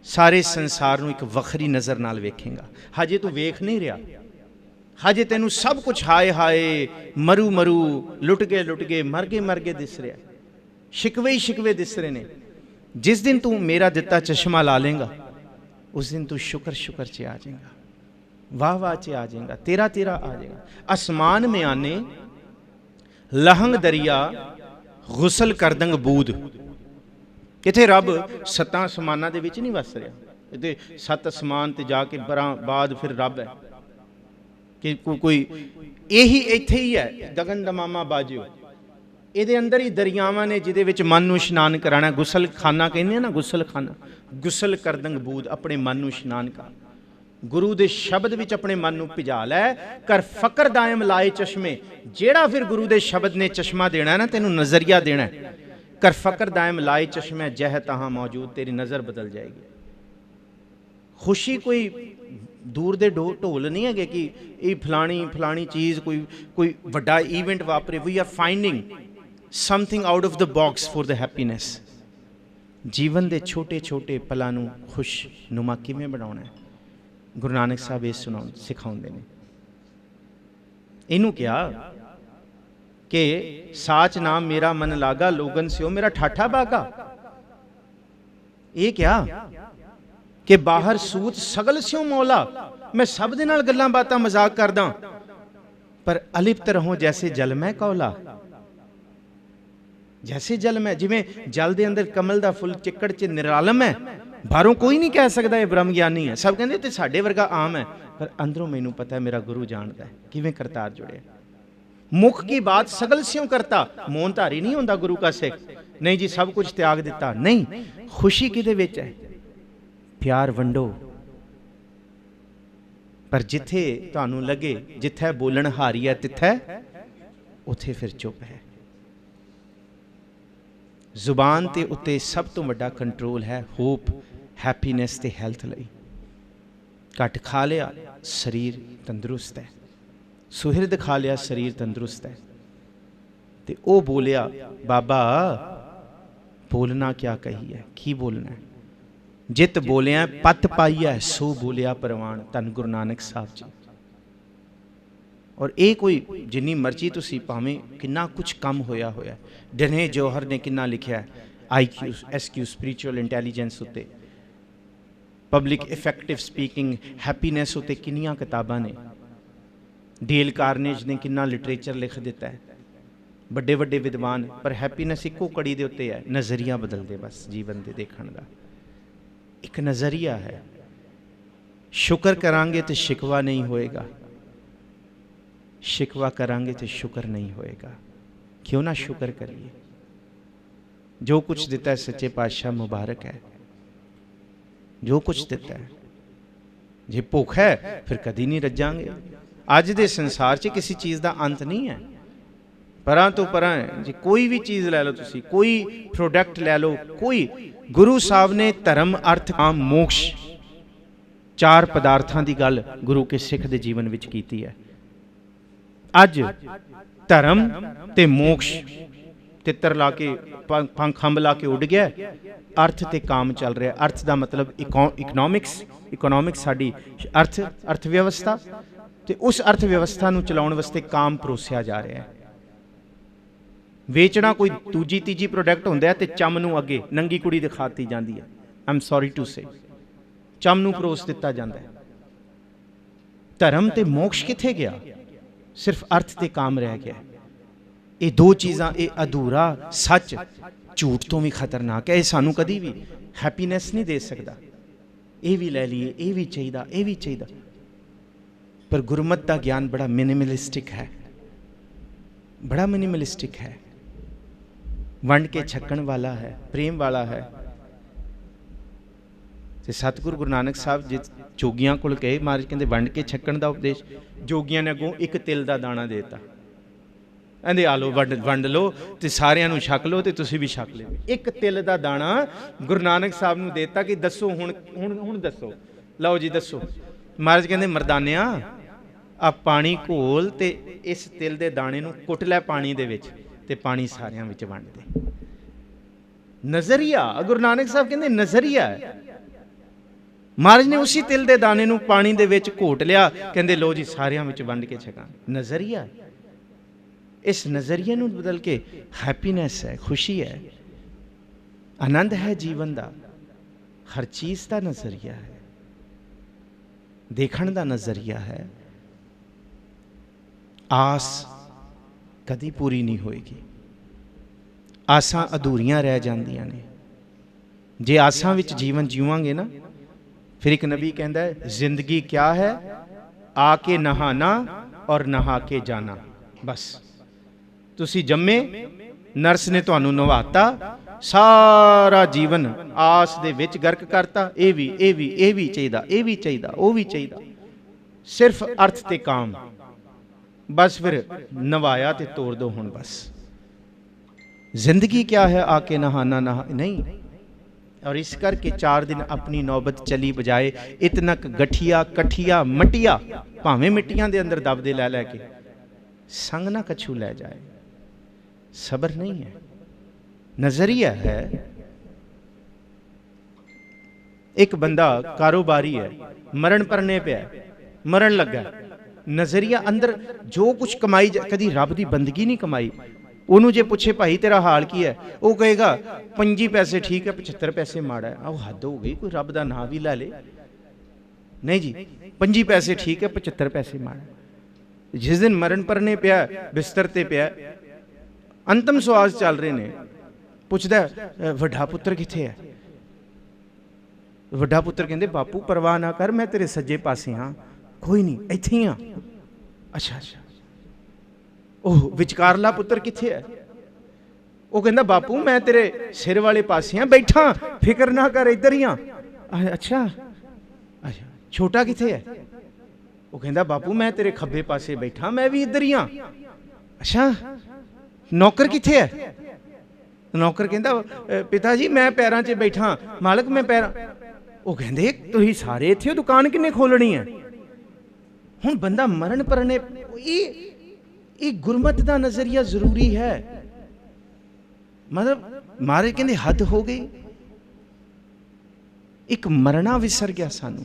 सारे संसार नूं एक वखरी नज़र नाल वेखेगा। हजे तू वेख नहीं रहा, हजे तेनों सब कुछ हाय हाय मरू मरू लुट गए मर गए दिस रहा, शिकवे ही शिकवे दिस रहे ने। जिस दिन तू मेरा दिता चश्मा ला लेगा, उस दिन तू शुक्र शुक्र च आ जाएगा, वाह वाह च आ जाएगा, तेरा तेरा आ जाएगा। आसमान में आने लहंग दरिया गुसल करदंग बूद। इत्थे रब सत्तां असमानां दे विच नहीं वस रहा, इत्थे सत्त असमान ते जाके बरां बाद फिर रब है कि कोई यही इत्थे ही है। गगन दमामा बाजियो, ਇਹਦੇ अंदर ही दरियावां ने जिहदे विच मन नूं इशनान कराना। गुसल खाना कहने ना, गुसल खाना, गुसल करदंग बूद, अपने मन नूं इशनान कर। गुरु दे शब्द विच अपने मन नूं भिजा लै, कर फकर दायम लाए चश्मे। जेड़ा फिर गुरु दे शब्द ने चश्मा देना ना, तेनू नज़रिया देना, कर फकर दायम लाए चश्मे, जह तहां मौजूद, तेरी नज़र बदल जाएगी। खुशी कोई दूर दे ढोल नहीं है कि ये फलानी फलानी चीज़ कोई वड्डा ईवेंट वापरे। We are finding something out of the box for the happiness. जीवन के छोटे छोटे पलों नूं खुशनुमा किवें बनाउणा है, गुरु नानक साहब ये सिखाउंदे ने। इनू क्या कि साच नाम मेरा मन लागा, लोगन स्यो मेरा ठाठा बागा। ये क्या कि बाहर सूत सगल स्यो मौला, मैं सब दे नाल गल्लां बातां मजाक करदा, पर अलिप्त रहो जैसे जल मैं कौला। जैसे जल में, जिमें जल दे अंदर कमल दा फुल चिक्कड़ च निरालम है, बाहरों कोई नहीं कह सकता ये ब्रह्म ज्ञानी है। सब कहते साडे वर्गा आम है, पर अंदरों मैनू पता है मेरा गुरु जानता है किवें करतार जुड़े। मुख की बात सगल स्यों करता, मौनधारी नहीं होंदा गुरु का सिख। नहीं जी सब कुछ त्याग दिता, नहीं, खुशी किदे विच है, प्यार वंडो। पर जिथे तुहानू लगे जिथे बोलन हारी है, तिथे उथे फिर चुप है। जुबान ते उत्ते सब तो वड्डा कंट्रोल है होप, हैप्पीनेस ते हैल्थ लई। घट खा लिया शरीर तंदुरुस्त है, सुहिरद खा लिया शरीर तंदुरुस्त है। ते ओ बोलिया बाबा बोलना क्या कही है, की बोलना है, जित बोलिया पत पाई है, सो बोलिया परवान। धन गुरु नानक साहब जी। और ये कोई जिन्नी मर्जी तुसी भावें कितना कुछ कम होया होया। डने जौहर ने कितना लिखा है IQ SQ स्पिरिचुअल इंटैलीजेंस उत्ते, पब्लिक इफेक्टिव स्पीकिंग, हैप्पीनेस उत्ते कितनियां किताबां ने। डेल कार्नेज ने कितना लिटरेचर लिख दिता है, बड़े बड़े विद्वान। पर हैप्पीनेस इको कड़ी दे उत्ते है, नज़रिया बदल दे बस जीवन दे देखण दा एक नज़रिया है। शुक्र करांगे तो शिकवा नहीं होएगा, शिकवा करांगे तो शुक्र नहीं होएगा। क्यों ना शुक्र करिए। जो कुछ दिता है सच्चे पातशाह मुबारक है, जो कुछ दिता है। जे भुख है फिर कदी नहीं रजांगे। अज दे संसार च किसी चीज़ का अंत नहीं है, परां तो परां है जी। कोई भी चीज़ लै लो तुसी, कोई प्रोडक्ट लै लो, कोई। गुरु साहब ने धर्म अर्थ काम मोक्ष चार पदार्थां की गल गुरु के सिख के जीवन विच कीती है। अज धर्म ते मोक्ष तित्र ला के खंभ ला के उड़ गया, अर्थ ते काम चल रहा। अर्थ का मतलब इकनॉमिक्स, इकोनॉमिक्स साडी अर्थ अर्थव्यवस्था, ते उस अर्थव्यवस्था नूं चलाउण वास्ते काम परोसिया जा रहा है। वेचना कोई दूजी तीजी प्रोडक्ट होंदा है ते चम नूं अगे नंगी कुड़ी दिखाती जाती है। आई एम सॉरी टू से, चम नूं परोस दिता जाता है। धर्म ते मोक्ष किथे गया? सिर्फ अर्थ ते काम रह गया। ये दो चीज़ां, ये अधूरा सच झूठ तो भी खतरनाक है। ये सानू कभी भी हैप्पीनैस नहीं दे सकता। ये भी लै लीए, ये भी चाहिए, ये भी चाहिए। पर गुरमत का ज्ञान बड़ा मिनिमलिस्टिक है, बड़ा मिनिमलिस्टिक है, वंड के छकण वाला है, प्रेम वाला है। ते सतगुरु गुरु नानक साहब जिस जोगियां कोल कहे, महाराज कहते वंड के छकण का उपदेश, जोगियां ने अगों एक तिल का दाना देता, कहते आ लो वंड लो तो सारियां नूं छक लो, तो तुसीं भी छक लो। एक तिल का दाना गुरु नानक साहब नूं देता कि दसो हुण हुण हुण दसो, लो जी दसो। महाराज कहते मरदानिया आ पानी घोल ते इस तिल के दाने नूं कुट लै पानी दे विच, ते पानी सारियां विच वंड दे। नज़रिया गुरु नानक साहब कहते नज़रिया है। महाराज ने उसी तिल के दाने नूं पानी दे विच घोट लिया, कहते लो जी सारियां विच वंड के छकां। नज़रिया है। इस नज़रिए नूं बदल के हैप्पीनैस है, खुशी है, आनंद है जीवन का। हर चीज़ का नज़रिया है, देखण का नज़रिया है। आस कदी पूरी नहीं होएगी, आसां अधूरियां रह जांदियां ने। जे आसां विच जीवन जीवांगे ना, फिर एक नबी कहता है जिंदगी क्या है, आके नहाना और नहा के जाना। बस तुसी जम्मे, नर्स ने तुहानू नवाता, सारा जीवन आस दे विच गर्क करता। ये भी ये भी ये भी चाहिए, ये भी चाहिए, वो भी चाहिए, सिर्फ अर्थ ते काम। बस फिर नवाया ते तोड़ दो हुण। बस जिंदगी क्या है, आके नहाना नहा नहीं। और इस करके 4 दिन अपनी नौबत चली बजाए। इतना गठिया कठिया मटिया भावें मिट्टियां दे अंदर दबदे लै लैके, संग ना कछू लै जाए। सबर नहीं है, नजरिया है। एक बंदा कारोबारी है, मरण परने पे है, मरण लगा। नजरिया अंदर जो कुछ कमाई, कभी रब की बंदगी नहीं कमाई। ਉਹਨੂੰ ਜੇ ਪੁੱਛੇ ਭਾਈ ਤੇਰਾ ਹਾਲ ਕੀ ਹੈ, ਉਹ ਕਹੇਗਾ 25 ਪੈਸੇ ਠੀਕ ਹੈ, 75 ਪੈਸੇ ਮਾੜਾ ਹੈ। ਉਹ ਹੱਦ ਹੋ ਗਈ, ਕੋਈ ਰੱਬ ਦਾ ਨਾਂ ਵੀ ਲੈ ਲੇ। नहीं जी 25 पैसे ठीक है, 75 पैसे माड़ा। जिस दिन मरण परने पिया, बिस्तर ते पिया, अंतिम सुआस चल रहे ने, पुछदा वड्डा पुत्र किथे है? वड्डा पुत्र कहंदे बापू परवाह ना कर, मैं तेरे सज्जे पासे हाँ, कोई नहीं इत्थे ही हाँ। अच्छा अच्छा, ओह विचकारला पुत्र किथे है? वो कहंदा बापू मैं तेरे सिर वाले पासे हाँ, बैठा फिक्र ना कर, इधर ही हाँ। अच्छा अच्छा, छोटा किथे है? वो कहंदा बापू मैं तेरे खब्बे पासे बैठा, मैं भी इधर ही हाँ। अच्छा, नौकर किथे है? नौकर कहंदा पिताजी मैं पैरां 'च बैठा, मालक मैं पैरां। वो कहंदे तुसीं सारे इत्थे हो, दुकान किन्ने खोलनी है? हुण बंदा मरण परने, ये गुरमत दा नजरिया जरूरी है। मतलब मारे कहंदे हद हो गई, एक मरना विसर गया सानू।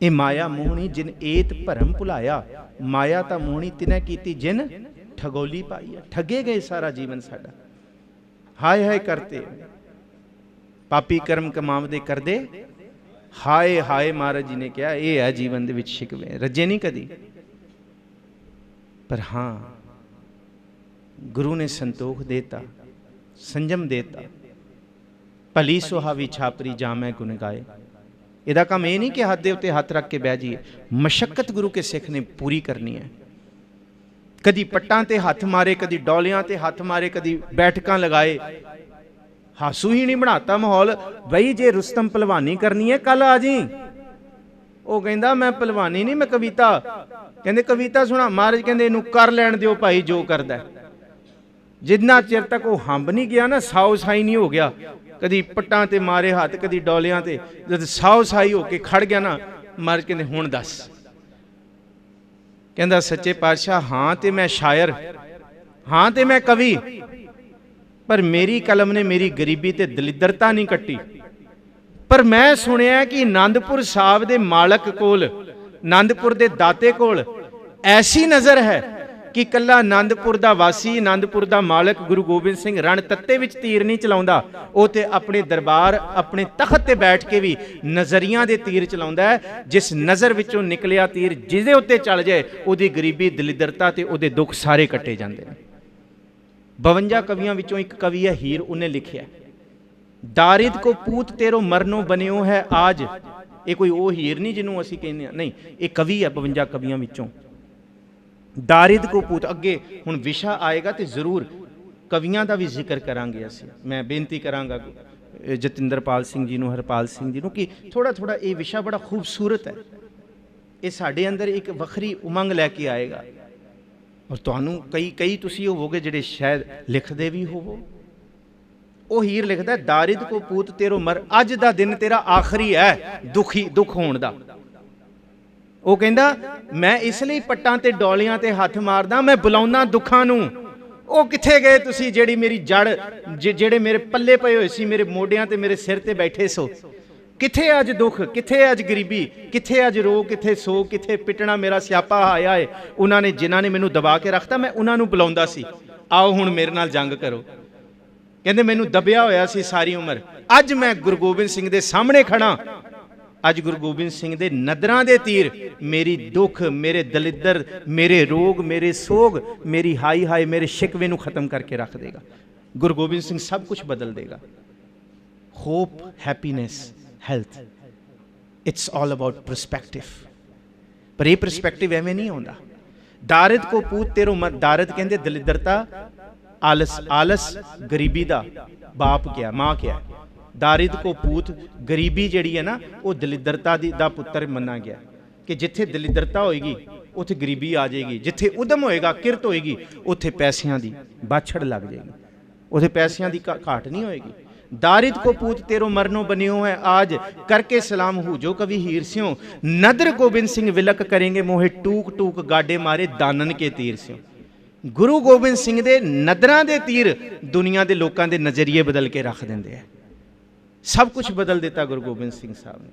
ये माया मोहनी जिन एत भरम भुलाया, माया ता मोहनी तिने कीती जिन ठगोली पाई। ठगे गए सारा जीवन साडा, हाय हाय करते पापी कर्म कमावदे करदे हाय हाय। महाराज जी ने कहा यह है जीवन दे विच शिकवे, रजे नहीं कदी। पर हाँ गुरु ने संतोख देता, संजम देता। भली सुहावी छापरी जामै गुण गाए। इहदा काम ये नहीं कि हाथ दे उत्ते हाथ रख के बह जाइए, मशक्कत गुरु के सिख ने पूरी करनी है। कदी पट्टां ते हथ मारे, कदी डौलियां ते हथ मारे, कदी बैठकां लगाए। हासू ही नहीं बनाता माहौल। बई जे रुस्तम भलवानी करनी है कल आ जी। वो कहंदा मैं भलवानी नहीं, मैं कविता। कहंदे कविता सुना। महाराज कहंदे इनू कर लैण दिओ भाई जो करदा। जिन्ना चिर तक वो हंब नहीं गया ना, साओ साई नहीं हो गया, कदी पट्टां ते मारे हाथ, कदी डौलियां ते, जद साओ साई होके खड़ गया ना, महाराज कहंदे हुण दस। कहंदा सच्चे पातशाह हाँ ते मैं शायर, हाँ ते मैं कवि, पर मेरी कलम ने मेरी गरीबी ते दलिद्रता नहीं कट्टी। पर मैं सुनिया कि आनंदपुर साहब दे मालक कोल, आनंदपुर दे दाते कोल ऐसी नज़र है कि कला आनंदपुर दा वासी, आनंदपुर दा मालक गुरु गोबिंद सिंह रण तत्ते विच तीर नहीं चलाउंदा, वो ते अपने दरबार अपने तख्त ते बैठ के भी नज़रियां दे तीर चलाउंदा है। जिस नज़र विचों निकलिया तीर जिहदे उत्ते चल जाए, उहदी गरीबी दलिद्रता ते उहदे दुख सारे कट्टे जांदे ने। 52 कवियां विचों एक कवि है हीर, उन्हें लिखिया दारिद को पूत तेरो मरनो बनियो है आज। ये कोई वो हीर नहीं जिन्हों असीं कहने, नहीं, ये कवि है 52 कवियां विचों। दारिद को पूत, अगे हुण विशा आएगा तो जरूर कवियां का भी जिक्र करांगे असीं। मैं बेनती करांगा जतिंदरपाल सिंह जी नूं, हरपाल सिंह जी नूं कि थोड़ा थोड़ा ये विशा बड़ा खूबसूरत है, ये साडे अंदर एक वखरी उमंग लैके आएगा। और तुहानूं कई तुसीं होवोगे जिहड़े शायद लिखदे भी होवो। वो हीर लिखदा दारिद को पूत तेरो मर, अज दा दिन तेरा आखिरी है दुख होण दा। वो कहंदा मैं इसलिए पट्टां ते डौलियां ते हथ मारदा, मैं बुलाउना दुखां नूं। वो किथे गए तुसीं जेड़ी मेरी जड़, जेड़े मेरे पल्ले पए होए सी, मेरे मोडियां ते मेरे सिर ते बैठे सो। किथे अज दुख, किथे अज गरीबी, किथे अज रोग, किथे सो, किथे पिटना मेरा स्यापा आया है। उन्होंने जिन्होंने मैनू दबा के रखता, मैं उन्होंने बुलाउंदा सी, आओ हुण मेरे नाल जंग करो। कहंदे मैनू दबिया होया सी सारी उम्र, अज मैं गुरु गोबिंद सिंह दे सामने खड़ा। अज गुरु गोबिंद सिंह दे नदरां दे तीर मेरी दुख, मेरे दलिद्र, मेरे रोग, मेरे सोग, मेरी हाई हाई, मेरे शिकवे नू खत्म करके रख देगा। गुरु गोबिंद सिंह सब कुछ बदल देगा। Hope, happiness, health, it's all about perspective. पर यह परस्पैक्टिव एवें नहीं आउंदा। दारिद को पूत तेरो मत, दारिद कहंदे दलिद्रता, आलस, आलस गरीबी दा बाप क्या, मां क्या। दारिद को पूत, गरीबी जिहड़ी है ना, वो दलिद्रता दा पुत्र मन्ना गया कि जिथे दलिद्रता होएगी उत्थे गरीबी आ जाएगी, जिथे उदम होएगा, किरत होएगी, उत्थे पैसियां दी बाछड़ लग जाएगी, उत्थे पैसियां दी घाट नहीं होएगी। दारिद को पूत तेरो मरनो बनियो है आज, करके सलाम हूँ जो कवि हीर स्यों। नदर गोबिंद सिंह विलक करेंगे मोहे, टूक टूक गाडे मारे दानन के तीर स्यों। गुरु गोबिंद सिंह दे नदरां दे तीर दुनिया दे लोकां दे नज़रिए बदल के रख देंदे है। सब कुछ बदल देता गुरु गोबिंद सिंह साहब ने।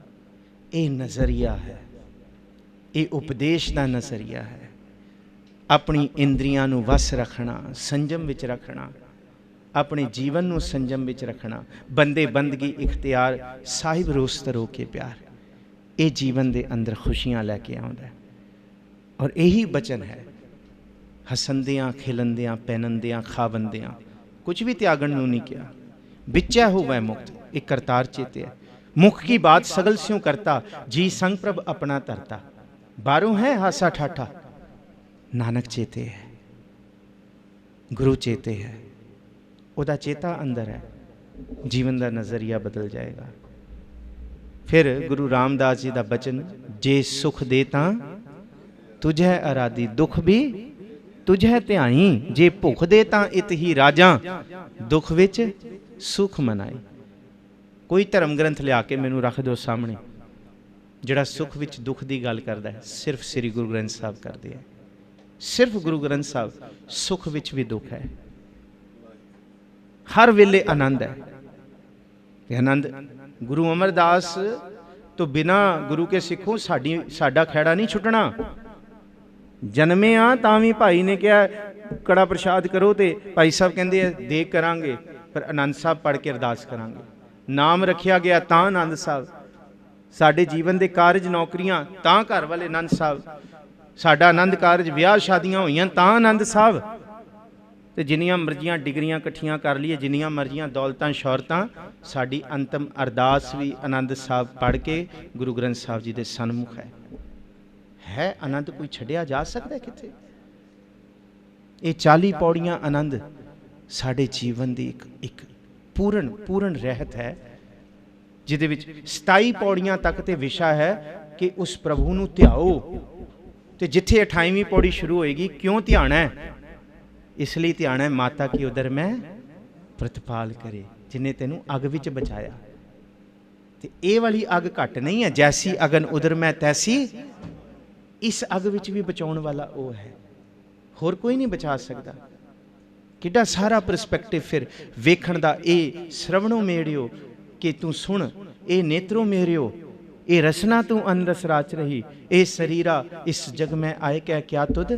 ये नज़रिया है, ये उपदेश का नज़रिया है। अपनी इंद्रियां नूं वस रखना, संजम विच रखना, अपने जीवन नूं संजम विच रखना, बंदे बंदगी इख्तियार, साहिब रोस्त रो के प्यार, ये जीवन दे अंदर खुशियां लैके आउंदा है। और यही बचन है, हसंदियां खिलंदियां पहनंदियां खावंदियां, कुछ भी त्यागण नूं नहीं किया। बिचा हो वह मुक्त, एक करतार चेते है। मुख की बात सगल स्यों करता, जी संग प्रभ अपना तरता। बारों है हासा ठाठा, नानक चेते है, गुरु चेते है, उदा चेता अंदर है, जीवन का नज़रिया बदल जाएगा। फिर गुरु रामदास जी का बचन, जे सुख दे तां तुझे अराधी, दुख भी तुझे ध्याई, जे भुख दे तां इत ही राजा, दुख विच सुख मनाई। कोई धर्म ग्रंथ लिया के मैनू रख दो सामने जिहड़ा सुख विच दुख की गल करता है, सिर्फ श्री गुरु ग्रंथ साहब करते हैं। सिर्फ गुरु ग्रंथ साहब, सुख विच भी दुख है, हर वेले आनंद है। आनंद गुरु अमरदास तो बिना गुरु के सिखों साडा खैड़ा नहीं छुटना। जन्मे आ तां भी भाई ने कहा कड़ा प्रसाद करो, तो भाई साहब कहते हैं दे करांगे, पर आनंद साहब पढ़ के अरदास करांगे। नाम रखिया गया तां आनंद साहब, साडे जीवन के कारज नौकरियां तां घर वाले आनंद साहब, साडा आनंद कारज विआह शादियां होईयां तां आनंद साहब। तो जिन्नियां मर्जियां डिग्रियां कट्ठियां कर लीए, जिन्नियां मर्जियां दौलतां शौहरतां, साडी अंतिम अरदास भी आनंद साहब पढ़ के गुरु ग्रंथ साहब जी के सन्मुख है। आनंद कोई छड्डिया जा सकता है किथे? ਇਹ 40 ਪੌੜੀਆਂ ਆਨੰਦ ਸਾਡੇ ਜੀਵਨ ਦੀ ਇੱਕ ਪੂਰਨ ਰਹਿਤ ਹੈ, ਜਿਹਦੇ ਵਿੱਚ 27 ਪੌੜੀਆਂ ਤੱਕ ਤੇ ਵਿਸ਼ਾ ਹੈ ਕਿ ਉਸ ਪ੍ਰਭੂ ਨੂੰ ਧਿਆਓ। ਤੇ ਜਿੱਥੇ 28ਵੀਂ ਪੌੜੀ ਸ਼ੁਰੂ ਹੋਏਗੀ, ਕਿਉਂ ਧਿਆਣਾ ਹੈ? ਇਸ ਲਈ ਧਿਆਣਾ ਹੈ, ਮਾਤਾ ਕੀ ਉਦਰ ਮੈਂ ਪ੍ਰਤਪਾਲ ਕਰੇ, ਜਿਹਨੇ ਤੈਨੂੰ ਅੱਗ ਵਿੱਚ ਬਚਾਇਆ। ਤੇ ਇਹ ਵਾਲੀ ਅੱਗ ਘੱਟ ਨਹੀਂ ਹੈ, ਜੈਸੀ ਅਗਨ ਉਦਰ ਮੈਂ ਤੈਸੀ, ਇਸ ਅੱਗ ਵਿੱਚ ਵੀ ਬਚਾਉਣ ਵਾਲਾ ਉਹ ਹੈ, ਹੋਰ ਕੋਈ ਨਹੀਂ ਬਚਾ ਸਕਦਾ। ਕਿੱਡਾ ਸਾਰਾ ਪਰਸਪੈਕਟਿਵ ਫਿਰ ਵੇਖਣ ਦਾ। ਇਹ ਸ਼ਰਵਣੋਂ ਮੇੜਿਓ ਕਿ ਤੂੰ ਸੁਣ, ਇਹ ਨੇਤਰੋਂ ਮੇਰਿਓ ਇਹ ਰਸਨਾ ਤੂੰ ਅਨਰਸ ਰਾਚ ਰਹੀ, ਇਹ ਸਰੀਰਾ ਇਸ ਜਗ ਮੈਂ ਆਏ ਕਹਿ ਕਿਆ ਤੁਧ।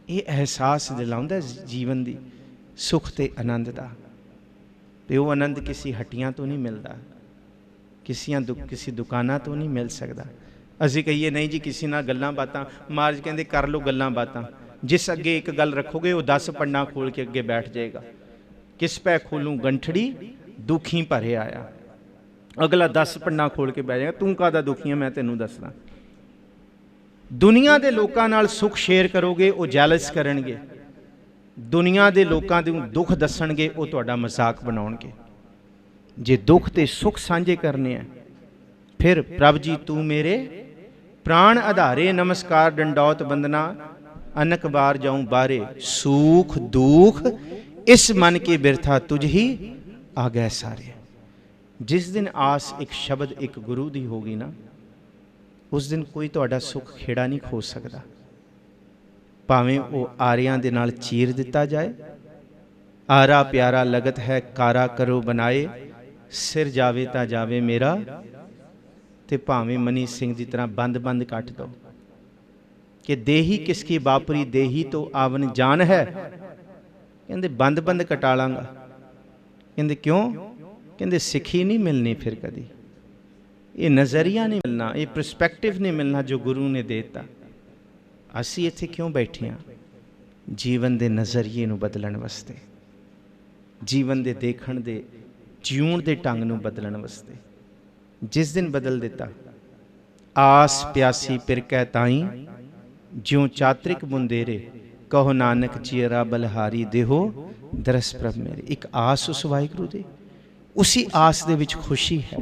ਇਹ ਅਹਿਸਾਸ ਦਿਲਾਉਂਦਾ ਜੀਵਨ ਦੀ ਸੁੱਖ ਤੇ ਆਨੰਦ ਦਾ। ਤੇ ਉਹ ਆਨੰਦ ਕਿਸੇ ਹੱਟੀਆਂ ਤੋਂ ਨਹੀਂ ਮਿਲਦਾ, ਕਿਸੇ ਦੁਕਾਨਾਂ ਤੋਂ ਨਹੀਂ ਮਿਲ ਸਕਦਾ। ਅਸੀਂ ਕਹੀਏ ਨਹੀਂ ਜੀ ਕਿਸੇ ਨਾਲ ਗੱਲਾਂ ਬਾਤਾਂ, ਮਹਾਰਾਜ ਕਹਿੰਦੇ ਕਰ ਲਓ ਗੱਲਾਂ ਬਾਤਾਂ। ਜਿਸ ਅੱਗੇ ਇੱਕ ਗੱਲ ਰੱਖੋਗੇ ਉਹ 10 ਪੰਨਾ ਖੋਲ ਕੇ ਅੱਗੇ ਬੈਠ ਜਾਏਗਾ। ਕਿਸ ਪੈ ਖੋਲੂੰ ਗੰਠੜੀ ਦੁਖੀ ਭਰੇ ਆਇਆ, ਅਗਲਾ 10 ਪੰਨਾ ਖੋਲ ਕੇ ਬਹਿ ਜਾਏਗਾ। ਤੂੰ ਕਾਹਦਾ ਦੁਖੀ ਹੈ ਮੈਂ ਤੈਨੂੰ ਦੱਸਦਾ। ਦੁਨੀਆ ਦੇ ਲੋਕਾਂ ਨਾਲ ਸੁੱਖ ਸ਼ੇਅਰ ਕਰੋਗੇ ਉਹ ਜੈਲਸ ਕਰਨਗੇ, ਦੁਨੀਆ ਦੇ ਲੋਕਾਂ ਨੂੰ ਦੁੱਖ ਦੱਸਣਗੇ ਉਹ ਤੁਹਾਡਾ ਮਜ਼ਾਕ ਬਣਾਉਣਗੇ। ਜੇ ਦੁੱਖ ਤੇ ਸੁੱਖ ਸਾਂਝੇ ਕਰਨੇ ਆ, ਫਿਰ ਪ੍ਰਭ ਜੀ ਤੂੰ ਮੇਰੇ ਪ੍ਰਾਣ ਆਧਾਰੇ, ਨਮਸਕਾਰ ਡੰਡੌਤ ਬੰਦਨਾ ਅਨਕ ਬਾਰ ਜਾऊं ਬਾਰੇ, ਸੁਖ ਦੁਖ ਇਸ ਮਨ ਕੇ ਬਿਰਥਾ ਤੁਝ ਹੀ ਆ ਗਏ ਸਾਰੇ। ਜਿਸ ਦਿਨ ਆਸ ਇੱਕ ਸ਼ਬਦ ਇੱਕ ਗੁਰੂ ਦੀ ਹੋਗੀ ਨਾ, ਉਸ ਦਿਨ ਕੋਈ ਤੁਹਾਡਾ ਸੁੱਖ ਖੇੜਾ ਨਹੀਂ ਖੋ ਸਕਦਾ। ਭਾਵੇਂ ਉਹ ਆਰਿਆਂ ਦੇ ਨਾਲ ਚੀਰ ਦਿੱਤਾ ਜਾਏ, ਆਰਾ ਪਿਆਰਾ ਲਗਤ ਹੈ ਕਾਰਾ ਕਰੋ ਬਣਾਏ, ਸਿਰ ਜਾਵੇ ਤਾਂ ਜਾਵੇ ਮੇਰਾ। ਤੇ ਭਾਵੇਂ ਮਨੀ ਸਿੰਘ ਦੀ ਤਰ੍ਹਾਂ ਬੰਦ ਕੱਟ ਦੋ ਕਿ ਦੇਹੀ ਕਿਸਕੀ ਬਾਪਰੀ ਦੇਹੀ ਤੋਂ ਆਵਨ ਜਾਨ ਹੈ। ਕਹਿੰਦੇ ਬੰਦ ਕਟਾ ਲਾਂਗਾ। ਕਹਿੰਦੇ ਕਿਉਂ? ਕਹਿੰਦੇ ਸਿੱਖੀ ਨਹੀਂ ਮਿਲਣੀ ਫਿਰ ਕਦੀ, ਇਹ ਨਜ਼ਰੀਆ ਨਹੀਂ ਮਿਲਣਾ, ਇਹ ਪਰਸਪੈਕਟਿਵ ਨਹੀਂ ਮਿਲਣਾ ਜੋ ਗੁਰੂ ਨੇ ਦੇ ਦਿੱਤਾ। ਅਸੀਂ ਇੱਥੇ ਕਿਉਂ ਬੈਠੇ ਹਾਂ? ਜੀਵਨ ਦੇ ਨਜ਼ਰੀਏ ਨੂੰ ਬਦਲਣ ਵਾਸਤੇ, ਜੀਵਨ ਦੇ ਦੇਖਣ ਦੇ ਜਿਉਣ ਦੇ ਢੰਗ ਨੂੰ ਬਦਲਣ ਵਾਸਤੇ। ਜਿਸ ਦਿਨ ਬਦਲ ਦਿੱਤਾ, ਆਸ ਪਿਆਸੀ ਪਿਰ ਕੈ ਤਾਈ, ਜਿਉ ਚਾਤਰਿਕ ਬੁੰਦੇਰੇ, ਕਹੋ ਨਾਨਕ ਚੀਰਾ ਬਲਹਾਰੀ ਦੇਹੋ ਦਰਸ ਪ੍ਰਭ ਮੇਰੇ। ਇੱਕ ਆਸ ਉਸ ਵਾਹਿਗੁਰੂ ਦੇ, ਉਸੀ ਆਸ ਦੇ ਵਿੱਚ ਖੁਸ਼ੀ ਹੈ,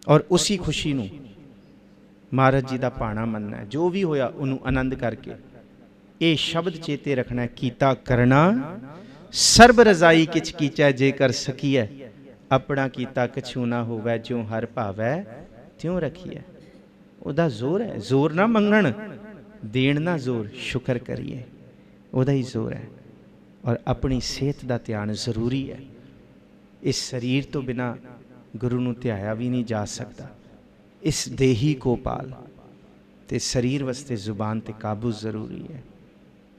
ਔਰ ਉਸੀ ਖੁਸ਼ੀ ਨੂੰ ਮਹਾਰਾਜ ਜੀ ਦਾ ਭਾਣਾ ਮੰਨਣਾ ਹੈ। ਜੋ ਵੀ ਹੋਇਆ ਉਹਨੂੰ ਆਨੰਦ ਕਰਕੇ ਇਹ ਸ਼ਬਦ ਚੇਤੇ ਰੱਖਣਾ, ਕੀਤਾ ਕਰਨਾ ਸਰਬ ਰਜ਼ਾਈ ਕਿਛ ਕੀਚੈ, ਜੇ ਕਰ ਸਕੀਐ ਆਪਣਾ ਕੀਤਾ ਕਛੂ ਨਾ ਹੋਵੈ, ਜਿਉ ਹਰ ਭਾਵੈ ਤਿਉ ਰਖੀਐ। ਉਹਦਾ ਜ਼ੋਰ ਹੈ, ਜ਼ੋਰ ਨਾ ਮੰਗਣ, ਦੇਣ ਨਾ ਜ਼ੋਰ, ਸ਼ੁਕਰ ਕਰੀਏ, ਉਹਦਾ ਹੀ ਜ਼ੋਰ ਹੈ। ਔਰ ਆਪਣੀ ਸਿਹਤ ਦਾ ਧਿਆਨ ਜ਼ਰੂਰੀ ਹੈ। ਇਸ ਸਰੀਰ ਤੋਂ ਬਿਨਾਂ ਗੁਰੂ ਨੂੰ ਧਿਆਇਆ ਵੀ ਨਹੀਂ ਜਾ ਸਕਦਾ। ਇਸ ਦੇਹੀ ਕੋ ਪਾਲ, ਤੇ ਸਰੀਰ ਵਾਸਤੇ ਜ਼ੁਬਾਨ ਤੇ ਕਾਬੂ ਜ਼ਰੂਰੀ ਹੈ।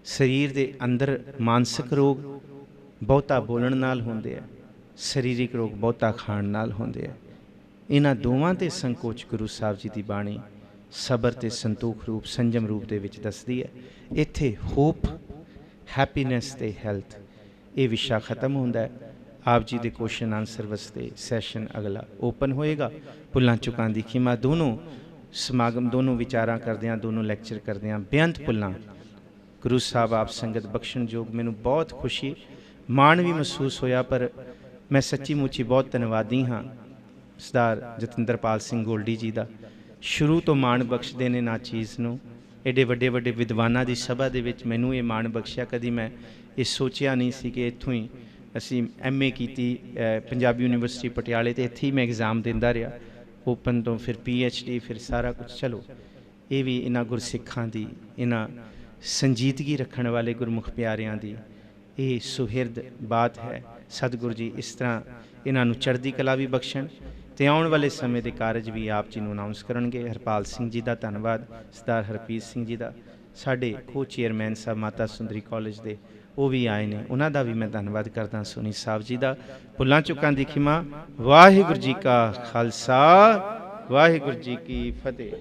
ਸਰੀਰ ਦੇ ਅੰਦਰ ਮਾਨਸਿਕ ਰੋਗ ਬਹੁਤਾ ਬੋਲਣ ਨਾਲ ਹੁੰਦੇ ਆ, ਸਰੀਰਿਕ ਰੋਗ ਬਹੁਤਾ ਖਾਣ ਨਾਲ ਹੁੰਦੇ ਆ। ਇਹਨਾਂ ਦੋਵਾਂ ਤੇ ਸੰਕੋਚ ਗੁਰੂ ਸਾਹਿਬ ਜੀ ਦੀ ਬਾਣੀ ਸਬਰ ਤੇ ਸੰਤੋਖ ਰੂਪ, ਸੰਜਮ ਰੂਪ ਦੇ ਵਿੱਚ ਦੱਸਦੀ ਹੈ। ਇੱਥੇ ਹੋਪ, ਹੈਪੀਨੈਸ ਤੇ ਹੈਲਥ, ਇਹ ਵਿਸ਼ਾ ਖਤਮ ਹੁੰਦਾ ਹੈ। ਆਪ ਜੀ ਦੇ ਕੁਐਸਚਨ ਆਨਸਰ ਵਾਸਤੇ ਸੈਸ਼ਨ ਅਗਲਾ ਓਪਨ ਹੋਏਗਾ। ਭੁੱਲਾਂ ਚੁੱਕਾਂ ਦੀ ਖਿਮਾ, ਦੋਨੋਂ ਸਮਾਗਮ, ਦੋਨੋਂ ਵਿਚਾਰਾਂ ਕਰਦਿਆਂ, ਦੋਨੋਂ ਲੈਕਚਰ ਕਰਦਿਆਂ ਬੇਅੰਤ ਭੁੱਲਾਂ ਗੁਰੂ ਸਾਹਿਬ ਆਪ ਸੰਗਤ ਬਖਸ਼ਣ ਯੋਗ। ਮੈਨੂੰ ਬਹੁਤ ਖੁਸ਼ੀ, ਮਾਣ ਵੀ ਮਹਿਸੂਸ ਹੋਇਆ, ਪਰ ਮੈਂ ਸੱਚੀ ਮੁੱਚੀ ਬਹੁਤ ਧੰਨਵਾਦੀ ਹਾਂ ਸਰਦਾਰ ਜਤਿੰਦਰਪਾਲ ਸਿੰਘ ਗੋਲਡੀ ਜੀ ਦਾ। ਸ਼ੁਰੂ ਤੋਂ ਮਾਣ ਬਖਸ਼ਦੇ ਨੇ ਨਾ ਚੀਜ਼ ਨੂੰ। ਐਡੇ ਵੱਡੇ ਵਿਦਵਾਨਾਂ ਦੀ ਸਭਾ ਦੇ ਵਿੱਚ ਮੈਨੂੰ ਇਹ ਮਾਣ ਬਖਸ਼ਿਆ। ਕਦੀ ਮੈਂ ਇਹ ਸੋਚਿਆ ਨਹੀਂ ਸੀ ਕਿ ਇੱਥੋਂ ਹੀ ਅਸੀਂ MA ਕੀਤੀ ਪੰਜਾਬੀ ਯੂਨੀਵਰਸਿਟੀ ਪਟਿਆਲੇ, ਅਤੇ ਇੱਥੇ ਹੀ ਮੈਂ ਐਗਜ਼ਾਮ ਦਿੰਦਾ ਰਿਹਾ ਓਪਨ ਤੋਂ, ਫਿਰ PhD, ਫਿਰ ਸਾਰਾ ਕੁਛ। ਚਲੋ ਇਹ ਵੀ ਇਹਨਾਂ ਗੁਰਸਿੱਖਾਂ ਦੀ, ਇਹਨਾਂ ਸੰਜੀਦਗੀ ਰੱਖਣ ਵਾਲੇ ਗੁਰਮੁਖ ਪਿਆਰਿਆਂ ਦੀ ਇਹ ਸੁਹਿਰਦ ਬਾਤ ਹੈ। ਸਤਿਗੁਰੂ ਜੀ ਇਸ ਤਰ੍ਹਾਂ ਇਹਨਾਂ ਨੂੰ ਚੜ੍ਹਦੀ ਕਲਾ ਵੀ ਬਖਸ਼ਣ, ਅਤੇ ਆਉਣ ਵਾਲੇ ਸਮੇਂ ਦੇ ਕਾਰਜ ਵੀ ਆਪ ਜੀ ਨੂੰ ਅਨਾਊਂਸ ਕਰਨਗੇ। ਹਰਪਾਲ ਸਿੰਘ ਜੀ ਦਾ ਧੰਨਵਾਦ, ਸਰਦਾਰ ਹਰਪ੍ਰੀਤ ਸਿੰਘ ਜੀ ਦਾ, ਸਾਡੇ ਕੋ ਚੇਅਰਮੈਨ ਸਾਹਿਬ ਮਾਤਾ ਸੁੰਦਰੀ ਕਾਲਜ ਦੇ, ਉਹ ਵੀ ਆਏ ਨੇ, ਉਹਨਾਂ ਦਾ ਵੀ ਮੈਂ ਧੰਨਵਾਦ ਕਰਦਾ। ਸੋਨੀ ਸਾਹਿਬ ਜੀ ਦਾ। ਭੁੱਲਾਂ ਚੁੱਕਾਂ ਦੀ ਖਿਮਾ। ਵਾਹਿਗੁਰੂ ਜੀ ਕਾ ਖਾਲਸਾ, ਵਾਹਿਗੁਰੂ ਜੀ ਕੀ ਫਤਿਹ।